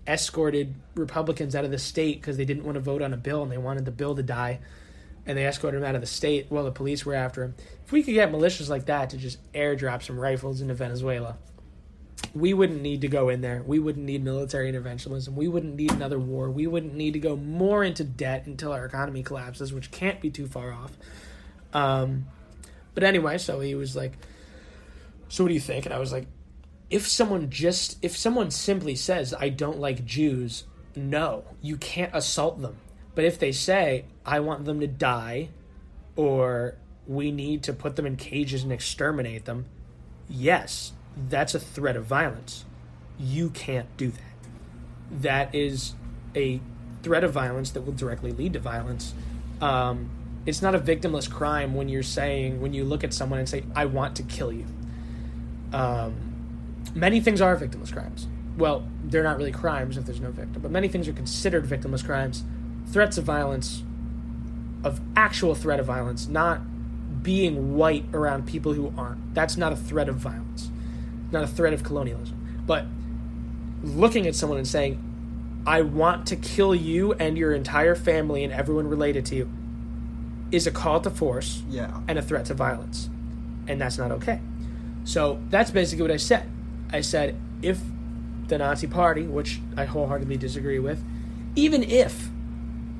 escorted Republicans out of the state because they didn't want to vote on a bill and they wanted the bill to die, and they escorted him out of the state while the police were after him. If we could get militias like that to just airdrop some rifles into Venezuela, we wouldn't need to go in there. We wouldn't need military interventionism. We wouldn't need another war. We wouldn't need to go more into debt until our economy collapses, which can't be too far off. But anyway, so he was like, so what do you think? And I was like, if someone simply says, I don't like Jews, no, you can't assault them. But if they say, I want them to die, or we need to put them in cages and exterminate them, yes, that's a threat of violence. You can't do that. That is a threat of violence that will directly lead to violence. It's not a victimless crime when you look at someone and say, I want to kill you. Many things are victimless crimes. Well, they're not really crimes if there's no victim, but many things are considered victimless crimes. Threats of violence, of actual threat of violence, not being white around people who aren't. That's not a threat of violence, not a threat of colonialism. But looking at someone and saying, I want to kill you and your entire family and everyone related to you, is a call to force and a threat to violence. And that's not okay. So that's basically what I said. I said, if the Nazi Party, which I wholeheartedly disagree with, even if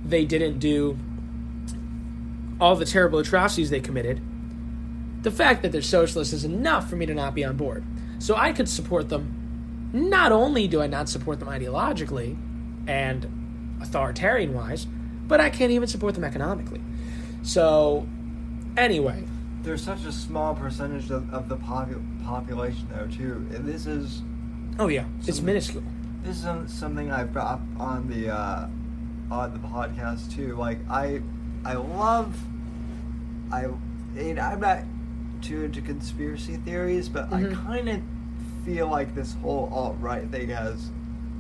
they didn't do all the terrible atrocities they committed, the fact that they're socialists is enough for me to not be on board. So I could support them. Not only do I not support them ideologically and authoritarian-wise, but I can't even support them economically. So, anyway. There's such a small percentage of the population, though, too. This is... Oh, yeah. It's minuscule. This is something I brought up on the podcast, too. Like, I'm not too into conspiracy theories, but I kind of feel like this whole alt-right thing has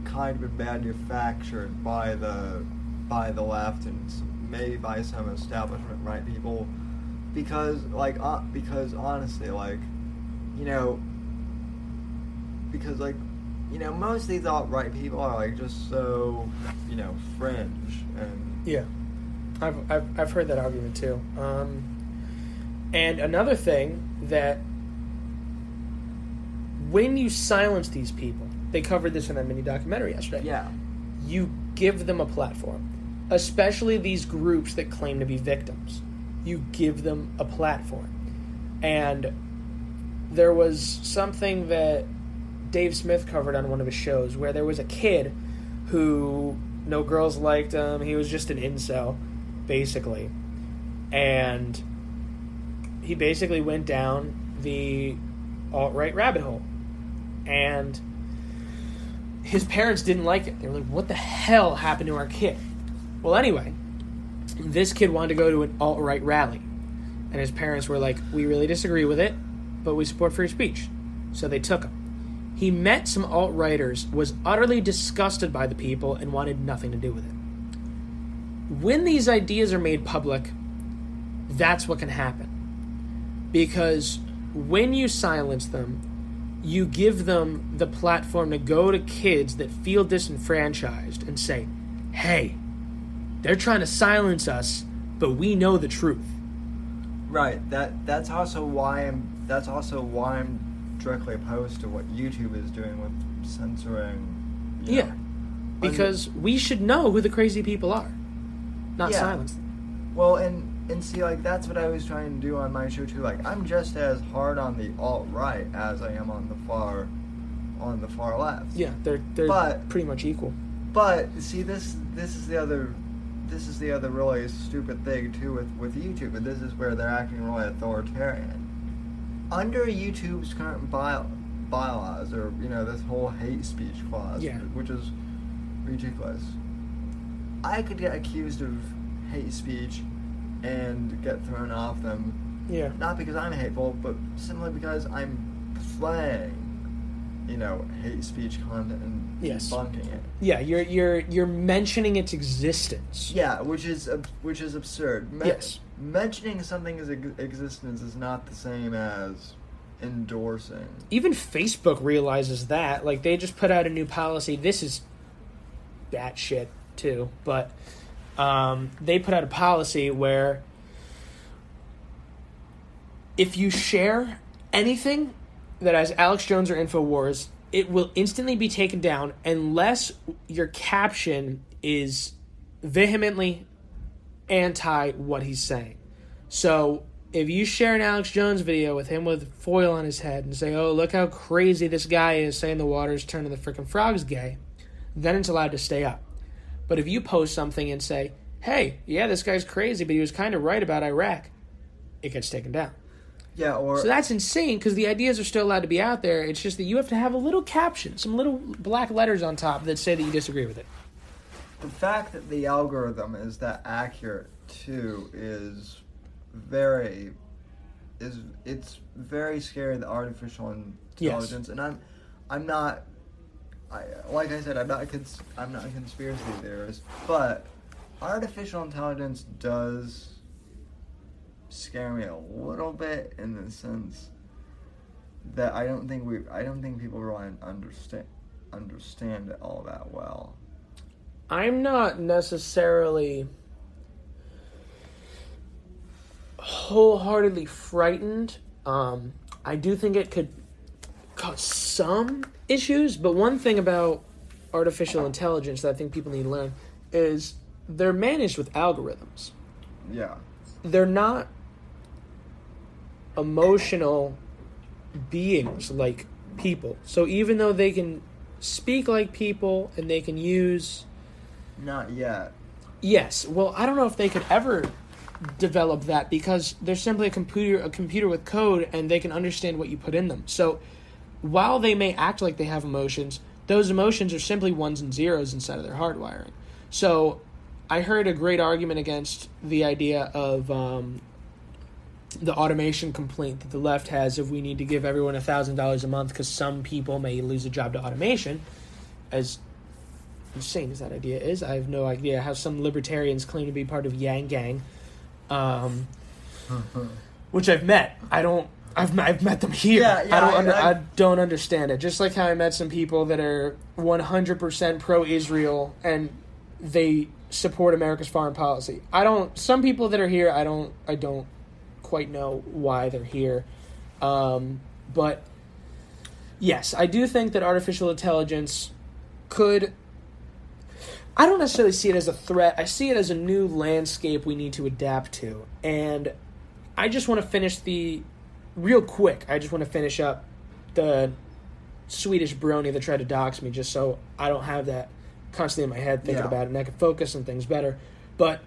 kind of been manufactured by the left and maybe by some establishment right people, because honestly, most of these alt-right people are like just so fringe, and yeah, I've heard that argument too. And another thing that when you silence these people, they covered this in that mini documentary yesterday. Yeah, you give them a platform. Especially these groups that claim to be victims. You give them a platform. And there was something that Dave Smith covered on one of his shows where there was a kid who no girls liked him. He was just an incel, basically. And he basically went down the alt-right rabbit hole. And his parents didn't like it. They were like, what the hell happened to our kid? Well, anyway, this kid wanted to go to an alt-right rally, and his parents were like, we really disagree with it, but we support free speech. So they took him. He met some alt-righters, was utterly disgusted by the people, and wanted nothing to do with it. When these ideas are made public, that's what can happen. Because when you silence them, you give them the platform to go to kids that feel disenfranchised and say, hey, they're trying to silence us, but we know the truth. Right. That's also why I'm directly opposed to what YouTube is doing with censoring. Yeah. Because we should know who the crazy people are, not silence them. Well, and see, like, that's what I was trying to do on my show too. Like, I'm just as hard on the alt-right as I am on the far left. Yeah, they're pretty much equal. But see, this is the other really stupid thing too with YouTube, and this is where they're acting really authoritarian. Under YouTube's current bylaws, or this whole hate speech clause, which is ridiculous. I could get accused of hate speech and get thrown off them. Yeah. Not because I'm hateful, but simply because I'm playing, hate speech content and Yes. debunking it. Yeah, you're mentioning its existence. Yeah, which is absurd. Yes. Mentioning something's existence is not the same as endorsing. Even Facebook realizes that. Like, they just put out a new policy. This is batshit too, but they put out a policy where if you share anything that has Alex Jones or InfoWars, it will instantly be taken down unless your caption is vehemently anti what he's saying. So if you share an Alex Jones video with him with foil on his head and say, oh, look how crazy this guy is saying the water's turning the freaking frogs gay, then it's allowed to stay up. But if you post something and say, hey, yeah, this guy's crazy, but he was kind of right about Iraq, it gets taken down. Yeah, So that's insane because the ideas are still allowed to be out there. It's just that you have to have a little caption, some little black letters on top that say that you disagree with it. the fact that the algorithm is that accurate too is very scary, the artificial intelligence. Yes. And I'm not like I said, I'm not a conspiracy theorist, but artificial intelligence does scare me a little bit in the sense that I don't think people really understand it all that well. I'm not necessarily wholeheartedly frightened. I do think it could cause some issues, but one thing about artificial intelligence that I think people need to learn is they're managed with algorithms. Yeah. They're not emotional beings like people. So even though they can speak like people and they can use... Not yet. Yes. Well, I don't know if they could ever develop that because they're simply a computer with code and they can understand what you put in them. So while they may act like they have emotions, those emotions are simply ones and zeros inside of their hardwiring. So I heard a great argument against the idea of the automation complaint that the left has if we need to give everyone $1,000 a month because some people may lose a job to automation. As insane as that idea is, I have no idea how some libertarians claim to be part of Yang Gang, which I've met. I've met them here. I don't understand it. Just like how I met some people that are 100% pro-Israel and they support America's foreign policy. Some people that are here, I don't quite know why they're here. But yes, I do think that artificial intelligence could... I don't necessarily see it as a threat. I see it as a new landscape we need to adapt to. And I just want to finish real quick, I just want to finish up the Swedish brony that tried to dox me just so I don't have that constantly in my head thinking about it and I can focus on things better. But,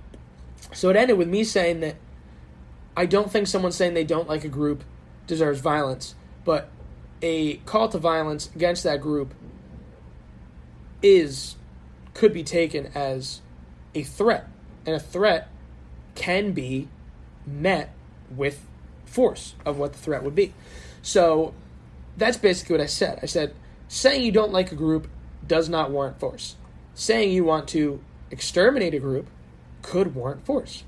so it ended with me saying that I don't think someone saying they don't like a group deserves violence, but a call to violence against that group could be taken as a threat. And a threat can be met with force of what the threat would be. So that's basically what I said. I said, saying you don't like a group does not warrant force. Saying you want to exterminate a group could warrant force.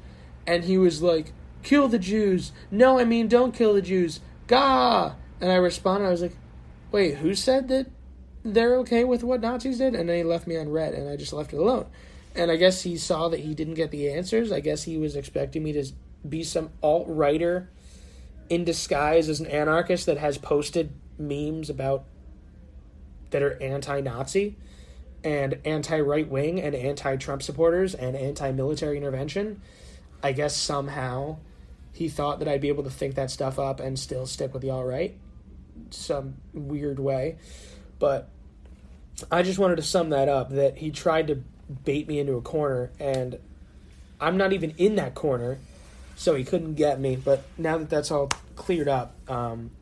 And he was like, kill the Jews. No, I mean, don't kill the Jews. Gah! And I responded, I was like, wait, who said that they're okay with what Nazis did? And then he left me on red, and I just left it alone. And I guess he saw that he didn't get the answers. I guess he was expecting me to be some alt-righter in disguise as an anarchist that has posted memes that are anti-Nazi and anti-right-wing and anti-Trump supporters and anti-military intervention. I guess somehow he thought that I'd be able to think that stuff up and still stick with the alt-right some weird way. But I just wanted to sum that up, that he tried to bait me into a corner, and I'm not even in that corner, so he couldn't get me. But now that that's all cleared up,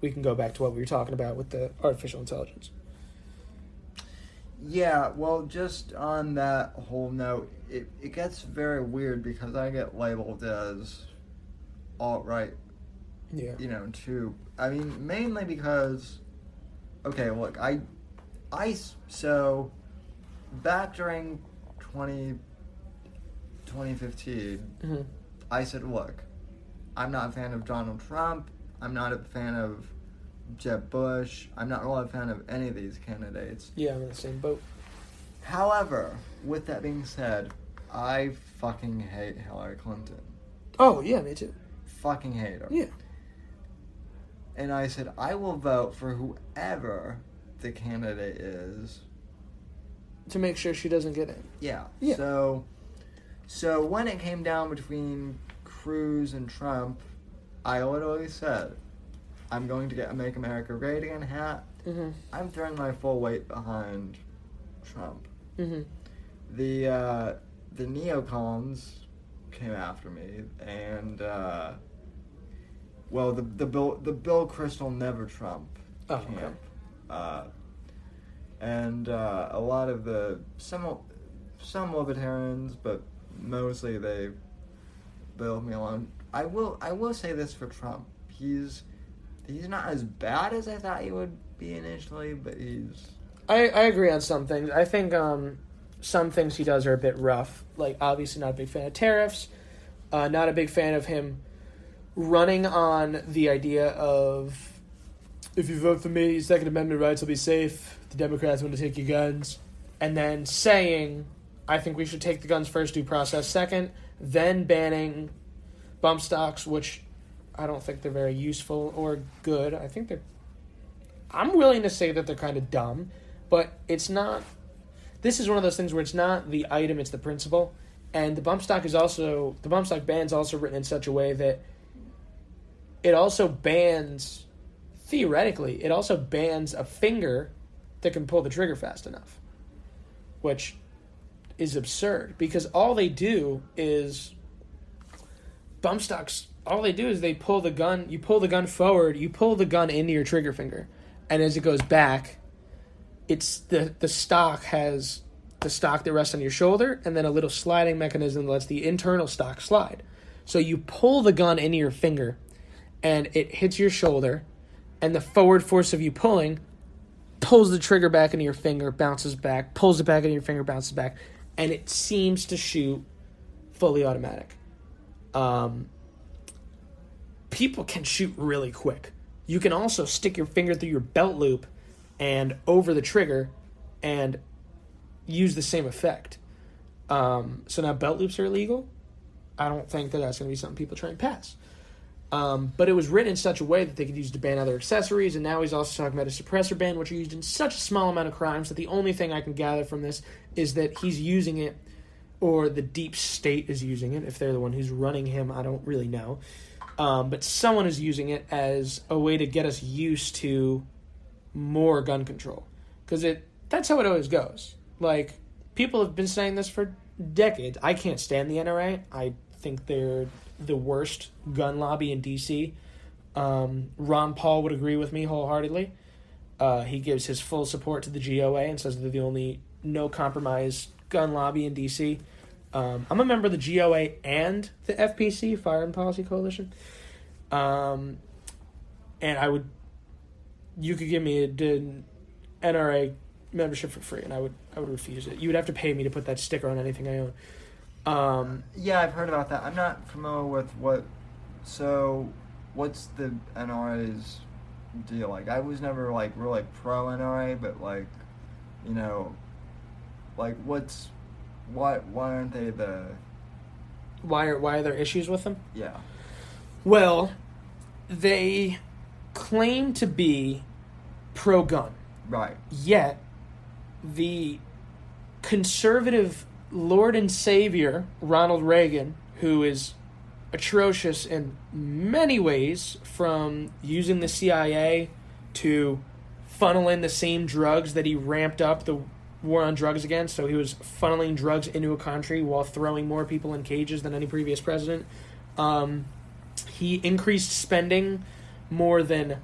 we can go back to what we were talking about with the artificial intelligence. Yeah, well, just on that whole note, it gets very weird because I get labeled as alt-right, Yeah. too. I mean, mainly because, okay, look, so back during 2015, Mm-hmm. I said, look, I'm not a fan of Donald Trump. I'm not a fan of Jeb Bush. I'm not really a fan of any of these candidates. Yeah, I'm in the same boat. However, with that being said, I fucking hate Hillary Clinton. Oh, yeah, me too. Fucking hate her. Yeah. And I said, I will vote for whoever the candidate is. To make sure she doesn't get in. Yeah. Yeah. So when it came down between Cruz and Trump, I literally said, I'm going to get a Make America Great Again hat. Mm-hmm. I'm throwing my full weight behind Trump. Mm-hmm. The neocons came after me, and the Bill Kristol Never Trump camp, and a lot of some libertarians, but mostly they left me alone. I will say this for Trump: he's not as bad as I thought he would be initially, but he's. I agree on some things. I think some things he does are a bit rough. Like, obviously not a big fan of tariffs. Not a big fan of him running on the idea of, if you vote for me, Second Amendment rights will be safe. The Democrats want to take your guns. And then saying, I think we should take the guns first, due process second. Then banning bump stocks, which I don't think they're very useful or good. I think I'm willing to say that they're kind of dumb. But it's not. This is one of those things where it's not the item; it's the principle. And the bump stock ban's also written in such a way that it also bans, theoretically, it also bans a finger that can pull the trigger fast enough, which is absurd because all they do is bump stocks. All they do is they pull the gun. You pull the gun forward. You pull the gun into your trigger finger, and as it goes back. It's the stock has the stock that rests on your shoulder and then a little sliding mechanism that lets the internal stock slide. So you pull the gun into your finger and it hits your shoulder and the forward force of you pulling pulls the trigger back into your finger, bounces back, pulls it back into your finger, bounces back, and it seems to shoot fully automatic. People can shoot really quick. You can also stick your finger through your belt loop and over the trigger and use the same effect. So now belt loops are illegal. I don't think that's going to be something people try and pass. But it was written in such a way that they could use to ban other accessories, and now he's also talking about a suppressor ban, which are used in such a small amount of crimes that the only thing I can gather from this is that he's using it, or the deep state is using it. If they're the one who's running him, I don't really know. But someone is using it as a way to get us used to more gun control, because that's how it always goes. Like, people have been saying this for decades. I can't stand the NRA. I think they're the worst gun lobby in D.C. Ron Paul would agree with me wholeheartedly. He gives his full support to the GOA and says they're the only no-compromise gun lobby in D.C. I'm a member of the GOA and the FPC, Firearm Policy Coalition. And you could give me an NRA membership for free, and I would refuse it. You would have to pay me to put that sticker on anything I own. Yeah, I've heard about that. I'm not familiar with what's the NRA's deal? Like, I was never, like, really pro NRA, but, like, you know, like, why aren't they Why are there issues with them? Yeah. Well, they claim to be pro-gun. Right. Yet, the conservative Lord and Savior, Ronald Reagan, who is atrocious in many ways, from using the CIA to funnel in the same drugs that he ramped up the war on drugs against. So he was funneling drugs into a country while throwing more people in cages than any previous president. He increased spending more than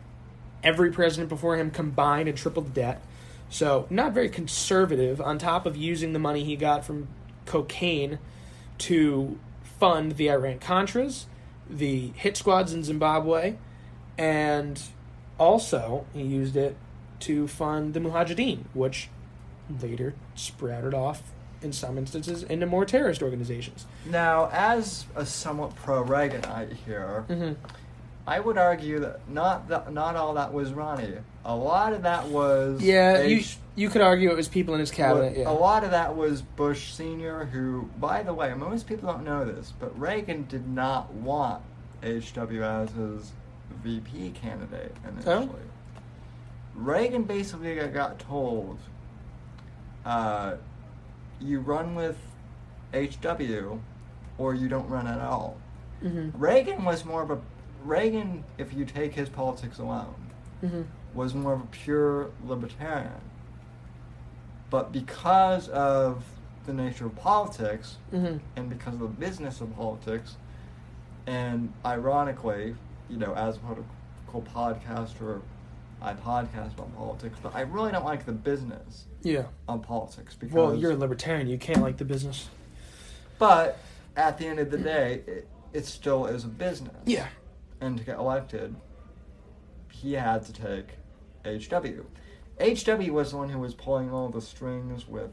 every president before him combined and tripled the debt. So not very conservative, on top of using the money he got from cocaine to fund the Iran-Contras, the hit squads in Zimbabwe, and also he used it to fund the Mujahideen, which later sprouted off, in some instances, into more terrorist organizations. Now, as a somewhat pro-Reaganite here, I would argue that not all that was Ronnie. A lot of that was... Yeah, you could argue it was people in his cabinet, yeah. A lot of that was Bush Sr., who, by the way, most people don't know this, but Reagan did not want H.W. as his VP candidate initially. Oh? Reagan basically got told, you run with H.W. or you don't run at all. Reagan was more of a... Reagan, if you take his politics alone, was more of a pure libertarian. But because of the nature of politics, and because of the business of politics, and ironically, as a political podcaster, I podcast about politics, but I really don't like the business on politics. Because, well, you're a libertarian. You can't like the business. But at the end of the day, it still is a business. Yeah. And to get elected, he had to take H.W. H.W. was the one who was pulling all the strings with,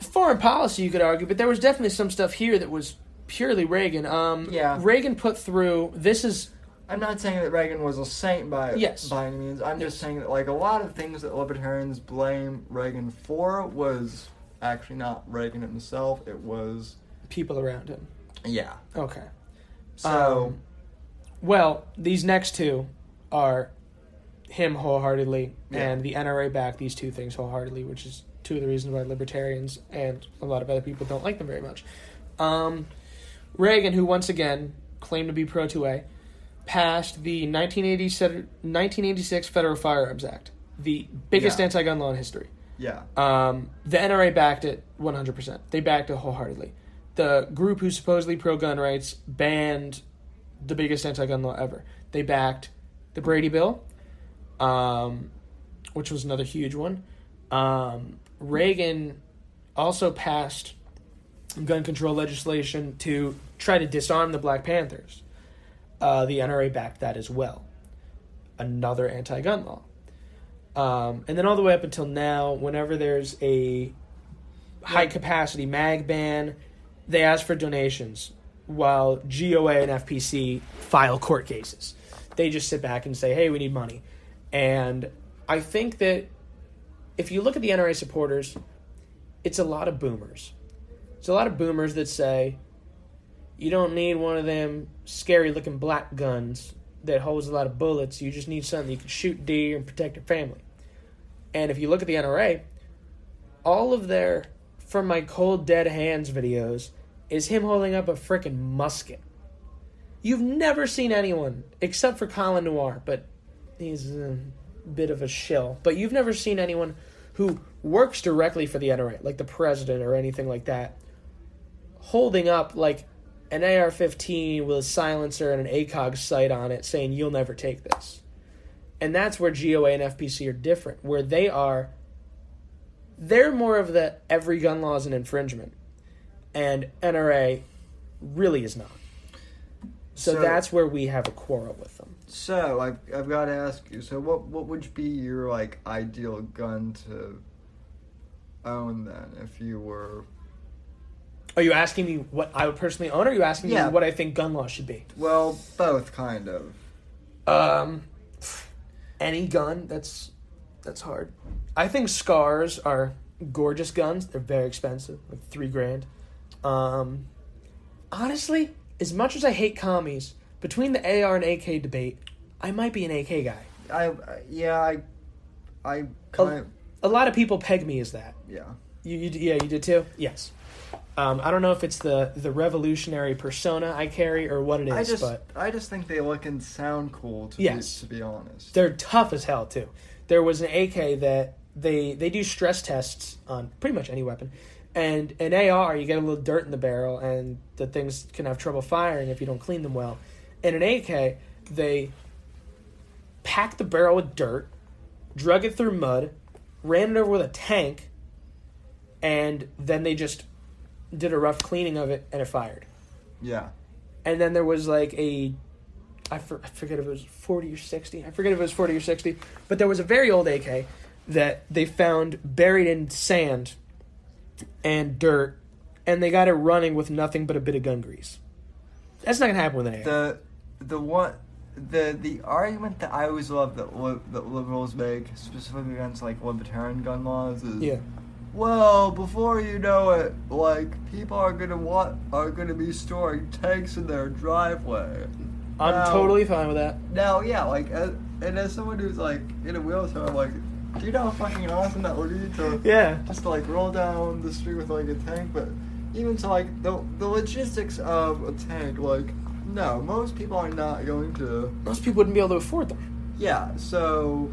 Foreign policy, you could argue, but there was definitely some stuff here that was purely Reagan. Reagan put through... I'm not saying that Reagan was a saint by any means. I'm just saying that, a lot of things that libertarians blame Reagan for was actually not Reagan himself. It was... people around him. Yeah. Okay. So... well, these next two are him wholeheartedly, and the NRA back these two things wholeheartedly, which is two of the reasons why libertarians and a lot of other people don't like them very much. Reagan, who once again claimed to be pro-2A, passed the 1986 Federal Firearms Act, the biggest anti-gun law in history. Yeah. The NRA backed it 100%. They backed it wholeheartedly. The group who's supposedly pro-gun rights banned the biggest anti-gun law ever. They backed the Brady Bill, which was another huge one. Reagan also passed gun control legislation to try to disarm the Black Panthers. The NRA backed that as well. Another anti-gun law. And then all the way up until now, whenever there's a high-capacity mag ban, they ask for donations, while GOA and FPC file court cases. They just sit back and say, hey, we need money. And I think that if you look at the NRA supporters, it's a lot of boomers. It's a lot of boomers that say, you don't need one of them scary-looking black guns that holds a lot of bullets. You just need something you can shoot deer and protect your family. And if you look at the NRA, all of their From My Cold Dead Hands videos is him holding up a frickin' musket. You've never seen anyone, except for Colin Noir, but he's a bit of a shill. But you've never seen anyone who works directly for the NRA, like the president or anything like that, holding up an AR-15 with a silencer and an ACOG sight on it saying, you'll never take this. And that's where GOA and FPC are different, where they're more of the every gun law is an infringement. And NRA really is not. So that's where we have a quarrel with them. So I've got to ask you. So what would be your ideal gun to own then, if you were? Are you asking me what I would personally own, or are you asking me what I think gun law should be? Well, both kind of. Any gun. That's hard. I think SCARs are gorgeous guns. They're very expensive, like $3,000. Honestly, as much as I hate commies, between the AR and AK debate, I might be an AK guy. I kind of... A lot of people peg me as that. Yeah. You did too? Yes. I don't know if it's the revolutionary persona I carry or what it is, I just think they look and sound cool, to be honest. They're tough as hell, too. There was an AK that they do stress tests on pretty much any weapon. And an AR, you get a little dirt in the barrel, and the things can have trouble firing if you don't clean them well. In an AK, they packed the barrel with dirt, drug it through mud, ran it over with a tank, and then they just did a rough cleaning of it, and it fired. Yeah. And then there was like I forget if it was 40 or 60. I forget if it was 40 or 60. But there was a very old AK that they found buried in sand and dirt, and they got it running with nothing but a bit of gun grease. That's not going to happen with an AK. The argument that I always love that liberals make, specifically against like libertarian gun laws, is well, before you know it, like people are gonna be storing tanks in their driveway. I'm totally fine with that. Now, yeah, like, and as someone who's like in a wheelchair, I'm like, do you know how fucking awesome that would be to just to like roll down the street with like a tank? But even to like the logistics of a tank, like. No, most people are not going to... Most people wouldn't be able to afford them. Yeah, so...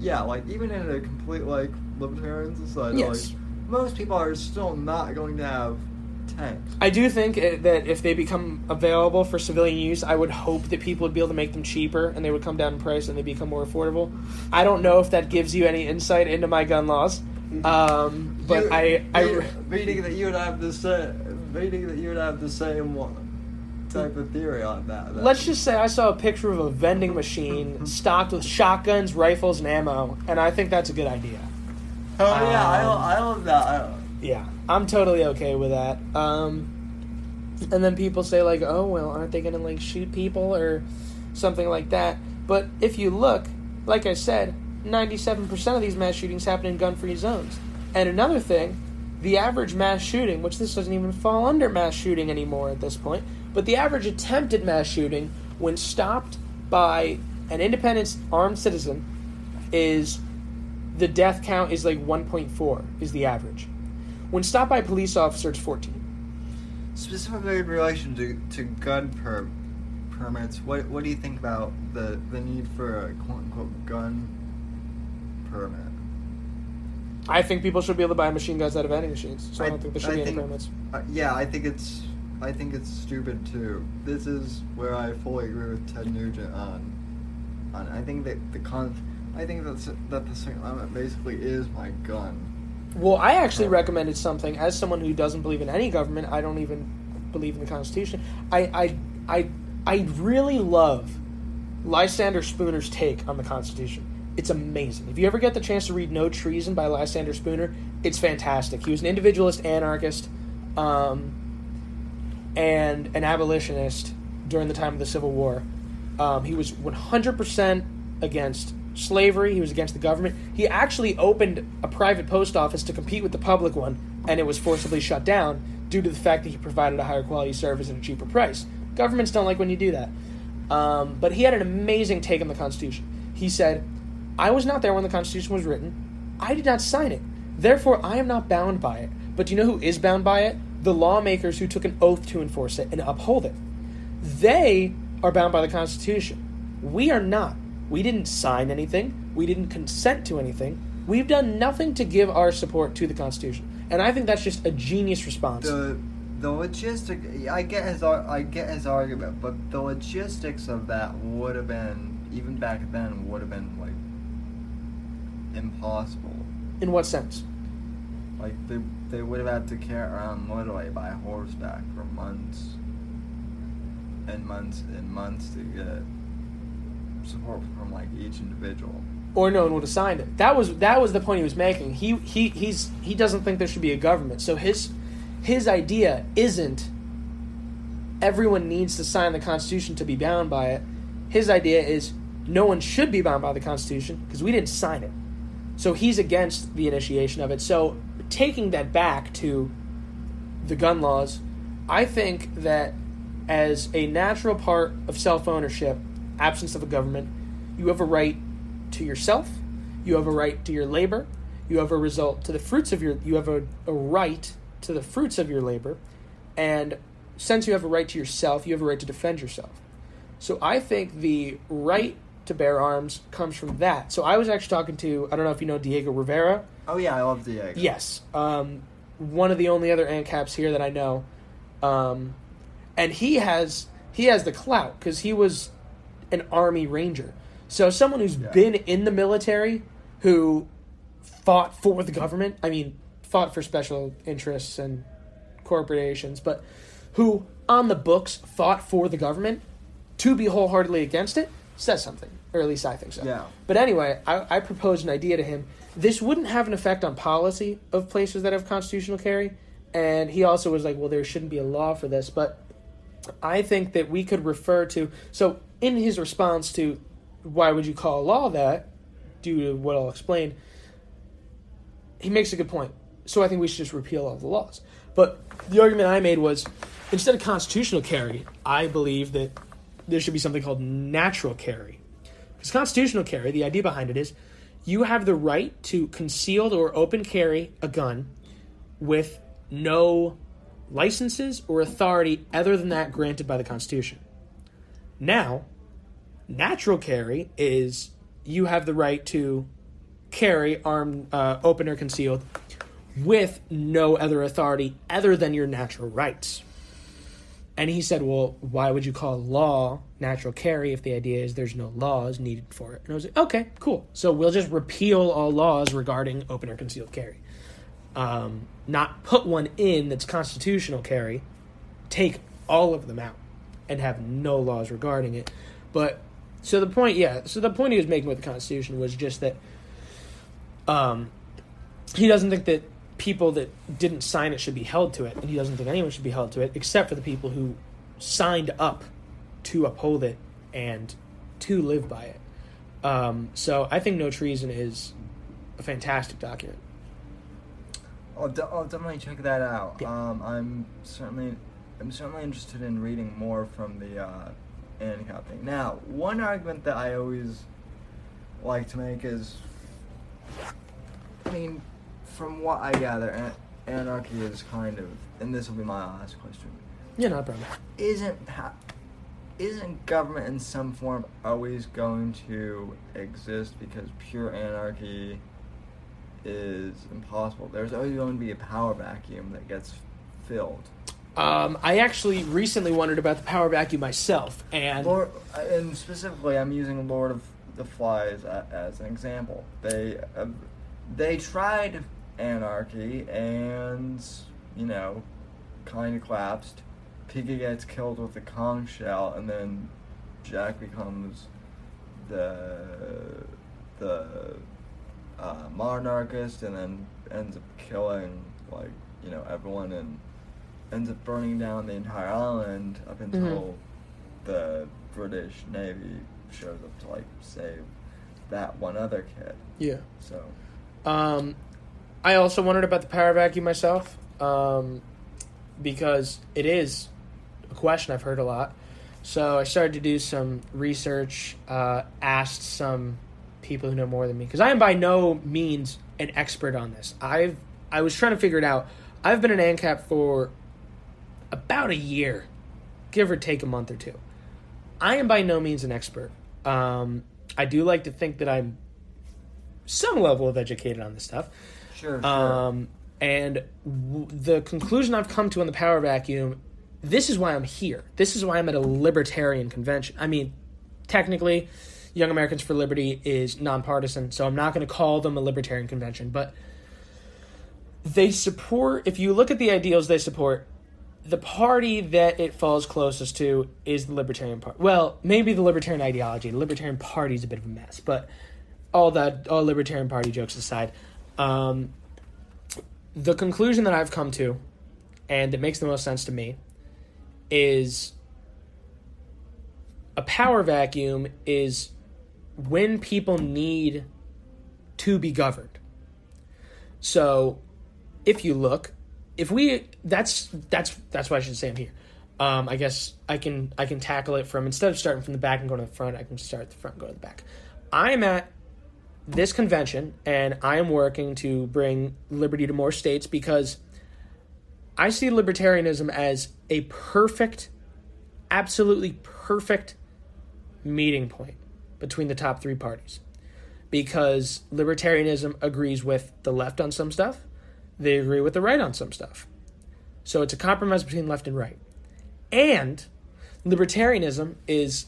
Yeah, like, even in a complete, like, libertarian society, like, most people are still not going to have tanks. I do think that if they become available for civilian use, I would hope that people would be able to make them cheaper, and they would come down in price, and they become more affordable. I don't know if that gives you any insight into my gun laws, but Meaning that you would have the same one. Type of theory on that. Let's just say I saw a picture of a vending machine stocked with shotguns, rifles, and ammo, and I think that's a good idea. Oh yeah, I love that. Yeah, I'm totally okay with that. And then people say like, oh well, aren't they gonna like shoot people or something like that? But if you look, like I said, 97% of these mass shootings happen in gun-free zones. And another thing, the average mass shooting, which this doesn't even fall under mass shooting anymore at this point. But the average attempted mass shooting, when stopped by an independent armed citizen, is the death count is like 1.4 is the average. When stopped by a police officer, it's 14. Specifically in relation to gun permits, what do you think about the need for a quote-unquote gun permit? I think people should be able to buy machine guns out of vending machines, so I don't think there should be any permits. Yeah, I think it's stupid too. This is where I fully agree with Ted Nugent on. I think that the Second Amendment basically is my gun. Well, I actually recommended something as someone who doesn't believe in any government. I don't even believe in the Constitution. I really love Lysander Spooner's take on the Constitution. It's amazing. If you ever get the chance to read No Treason by Lysander Spooner, it's fantastic. He was an individualist anarchist. And an abolitionist during the time of the Civil War. He was 100% against slavery. He was against the government. He actually opened a private post office to compete with the public one, and it was forcibly shut down due to the fact that he provided a higher quality service at a cheaper price. Governments don't like when you do that. But he had an amazing take on the Constitution. He said, I was not there when the Constitution was written. I did not sign it. Therefore, I am not bound by it. But do you know who is bound by it? The lawmakers who took an oath to enforce it and uphold it. They are bound by the Constitution. We are not. We didn't sign anything. We didn't consent to anything. We've done nothing to give our support to the Constitution. And I think that's just a genius response. The logistic, I get his argument, but the logistics of that would have been, even back then, would have been like impossible. In what sense? Like they would have had to carry around literally by horseback for months and months and months to get support from like each individual. Or no one would have signed it. That was the point he was making. He doesn't think there should be a government. So his idea isn't everyone needs to sign the Constitution to be bound by it. His idea is no one should be bound by the Constitution because we didn't sign it. So he's against the initiation of it. So taking that back to the gun laws, I think that as a natural part of self-ownership, absence of a government, you have a right to yourself, you have a right to your labor, you have a right to the fruits of your labor, and since you have a right to yourself, you have a right to defend yourself. So I think the right to bear arms comes from that. So I was actually talking to, I don't know if you know Diego Rivera. Oh yeah, I love Diego. Yes. One of the only other ANCAPs here that I know. And he has the clout because he was an Army Ranger. So someone who's been in the military, who fought for the government, fought for special interests and corporations, but who, on the books, fought for the government to be wholeheartedly against it, says something. Or at least I think so. Yeah. But anyway, I proposed an idea to him. This wouldn't have an effect on policy of places that have constitutional carry. And he also was like, well, there shouldn't be a law for this. But I think that we could refer to... So in his response to why would you call a law that, due to what I'll explain, he makes a good point. So I think we should just repeal all the laws. But the argument I made was, instead of constitutional carry, I believe that there should be something called natural carry. Because constitutional carry, the idea behind it is, you have the right to concealed or open carry a gun with no licenses or authority other than that granted by the Constitution. Now, natural carry is you have the right to carry armed, open or concealed, with no other authority other than your natural rights. And he said, well, why would you call law natural carry if the idea is there's no laws needed for it? And I was like, okay, cool. So we'll just repeal all laws regarding open or concealed carry. Not put one in that's constitutional carry, take all of them out, and have no laws regarding it. But, so the point he was making with the Constitution was just that he doesn't think that people that didn't sign it should be held to it, and he doesn't think anyone should be held to it, except for the people who signed up to uphold it and to live by it. So I think No Treason is a fantastic document. I'll definitely check that out. Yeah. I'm certainly interested in reading more from the ANCAP thing. Now, one argument that I always like to make is, I mean, from what I gather, anarchy is kind of, and this will be my last question. Yeah, no problem. Isn't government in some form always going to exist because pure anarchy is impossible? There's always going to be a power vacuum that gets filled. I actually recently wondered about the power vacuum myself, and specifically, I'm using Lord of the Flies as an example. They tried anarchy and, kind of collapsed. Piggy gets killed with a conch shell, and then Jack becomes the monarchist, and then ends up killing everyone, and ends up burning down the entire island up until the British Navy shows up to save that one other kid. Yeah. So I also wondered about the power vacuum myself, because it is a question I've heard a lot. So I started to do some research, asked some people who know more than me, because I am by no means an expert on this. I was trying to figure it out. I've been an ANCAP for about a year, give or take a month or two. I am by no means an expert. I do like to think that I'm some level of educated on this stuff. Sure. And the conclusion I've come to on the power vacuum, this is why I'm here. This is why I'm at a libertarian convention. I mean, technically, Young Americans for Liberty is nonpartisan, so I'm not going to call them a libertarian convention, but they support, if you look at the ideals they support, the party that it falls closest to is the Libertarian Party. Well, maybe the Libertarian ideology. The Libertarian Party is a bit of a mess, but all Libertarian Party jokes aside, the conclusion that I've come to, and that makes the most sense to me, is a power vacuum is when people need to be governed. So, if you look, that's why I should say I'm here. I guess I can tackle it from, instead of starting from the back and going to the front, I can start at the front and go to the back. I'm at this convention, and I am working to bring liberty to more states because I see libertarianism as a perfect, absolutely perfect meeting point between the top three parties. Because libertarianism agrees with the left on some stuff, they agree with the right on some stuff. So it's a compromise between left and right. And libertarianism is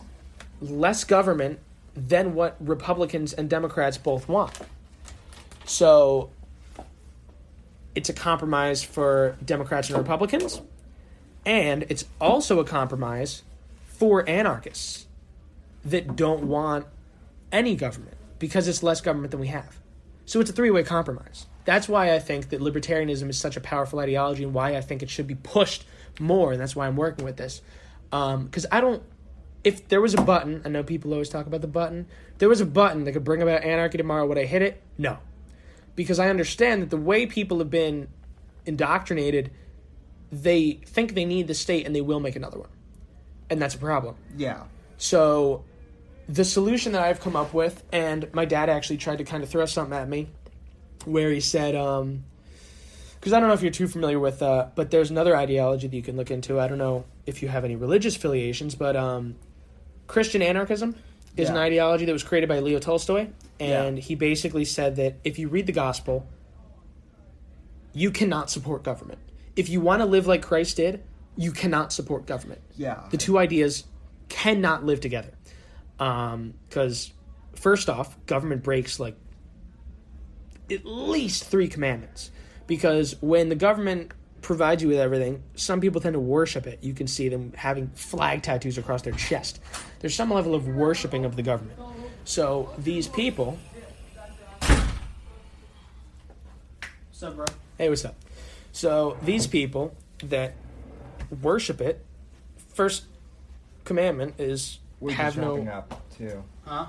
less government than what Republicans and Democrats both want. So it's a compromise for Democrats and Republicans, and it's also a compromise for anarchists that don't want any government because it's less government than we have. So it's a three-way compromise. That's why I think that libertarianism is such a powerful ideology and why I think it should be pushed more, and that's why I'm working with this. Because if there was a button, I know people always talk about the button, if there was a button that could bring about anarchy tomorrow, would I hit it? No. Because I understand that the way people have been indoctrinated, they think they need the state and they will make another one. And that's a problem. Yeah. So the solution that I've come up with, and my dad actually tried to kind of throw something at me, where he said, because I don't know if you're too familiar with, but there's another ideology that you can look into. I don't know if you have any religious affiliations, but Christian anarchism is an ideology that was created by Leo Tolstoy, and he basically said that if you read the gospel, you cannot support government. If you want to live like Christ did, you cannot support government. Yeah. The two ideas cannot live together. Because, first off, government breaks, like, at least 3 commandments. Because when the government provides you with everything, some people tend to worship it. You can see them having flag tattoos across their chest. There's some level of worshiping of the government. So these people... What's up, bro? Hey, what's up? So these people that worship it, first commandment is We're have just no... wrapping up, too. Huh?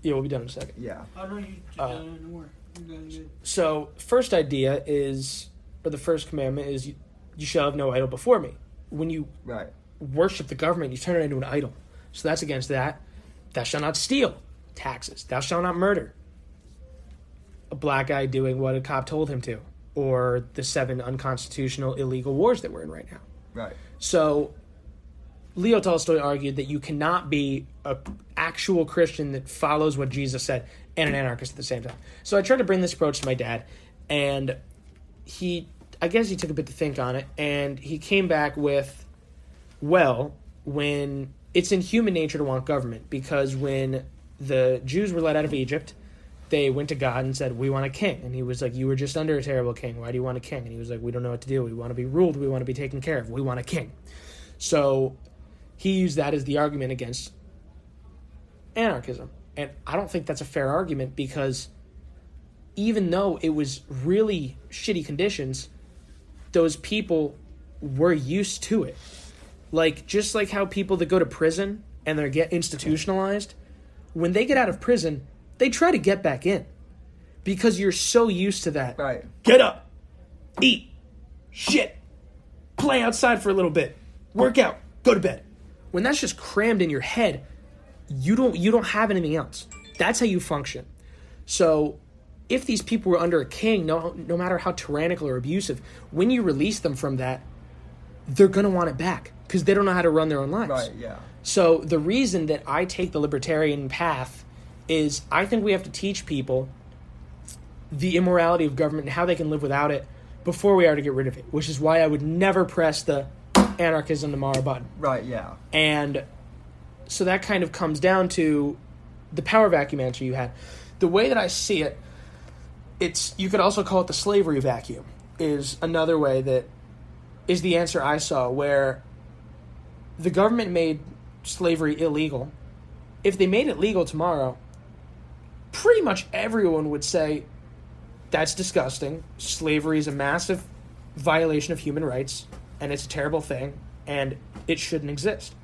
Yeah, we'll be done in a second. Yeah. Oh, no, you don't worry. Good. So, first idea is, or the first commandment is, you shall have no idol before me. When you Right. worship the government, you turn it into an idol. So that's against that. Thou shalt not steal. Taxes. Thou shalt not murder. A black guy doing what a cop told him to. Or the 7 unconstitutional illegal wars that we're in right now. Right. So, Leo Tolstoy argued that you cannot be an actual Christian that follows what Jesus said and an anarchist at the same time. So I tried to bring this approach to my dad, and I guess he took a bit to think on it, and he came back with, well, when it's in human nature to want government, because when the Jews were let out of Egypt, they went to God and said, we want a king. And he was like, you were just under a terrible king. Why do you want a king? And he was like, we don't know what to do. We want to be ruled. We want to be taken care of. We want a king. So he used that as the argument against anarchism. And I don't think that's a fair argument, because even though it was really shitty conditions, those people were used to it. Like, just like how people that go to prison and they get institutionalized, when they get out of prison, they try to get back in. Because you're so used to that. Right. Get up, eat, shit, play outside for a little bit, work out, go to bed. When that's just crammed in your head, you don't have anything else. That's how you function. So if these people were under a king, no matter how tyrannical or abusive, when you release them from that, they're going to want it back because they don't know how to run their own lives. Right, yeah. So the reason that I take the libertarian path is I think we have to teach people the immorality of government and how they can live without it before we are to get rid of it, which is why I would never press the anarchism tomorrow button. Right, yeah. And so that kind of comes down to the power vacuum answer you had. The way that I see it, you could also call it the slavery vacuum, is another way that is the answer I saw, where the government made slavery illegal. If they made it legal tomorrow, pretty much everyone would say, that's disgusting. Slavery is a massive violation of human rights, and it's a terrible thing, and it shouldn't exist.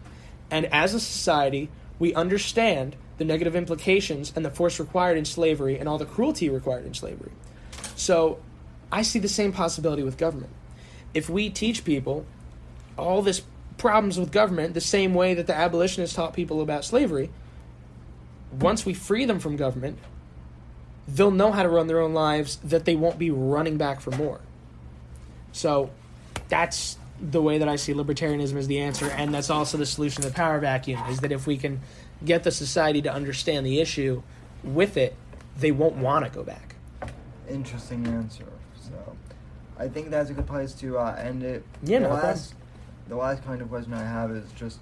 And as a society, we understand the negative implications and the force required in slavery and all the cruelty required in slavery. So I see the same possibility with government. If we teach people all this problems with government the same way that the abolitionists taught people about slavery, once we free them from government, they'll know how to run their own lives, that they won't be running back for more. So that's the way that I see libertarianism as the answer, and that's also the solution to the power vacuum, is that if we can get the society to understand the issue with it, they won't want to go back. Interesting answer. So I think that's a good place to end it. Yeah, The last kind of question I have is just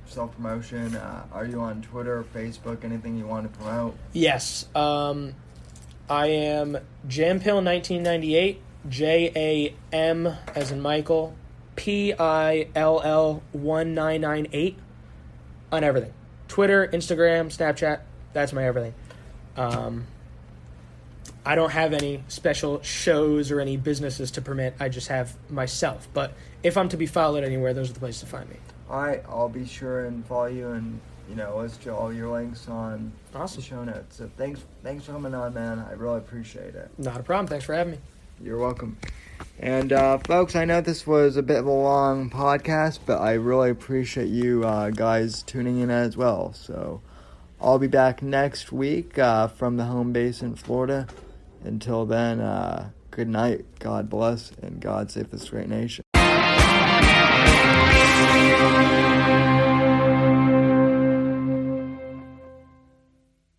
self-promotion. Are you on Twitter, Facebook, anything you want to promote? Yes. I am Jampil1998. JAM as in Michael, PILL1998 on everything. Twitter, Instagram, Snapchat, that's my everything. I don't have any special shows or any businesses to promote. I just have myself. But if I'm to be followed anywhere, those are the places to find me. All right, I'll be sure and follow you and, list all your links on the show notes. So thanks for coming on, man. I really appreciate it. Not a problem. Thanks for having me. You're welcome. And, folks, I know this was a bit of a long podcast, but I really appreciate you guys tuning in as well. So I'll be back next week from the home base in Florida. Until then, good night, God bless, and God save this great nation.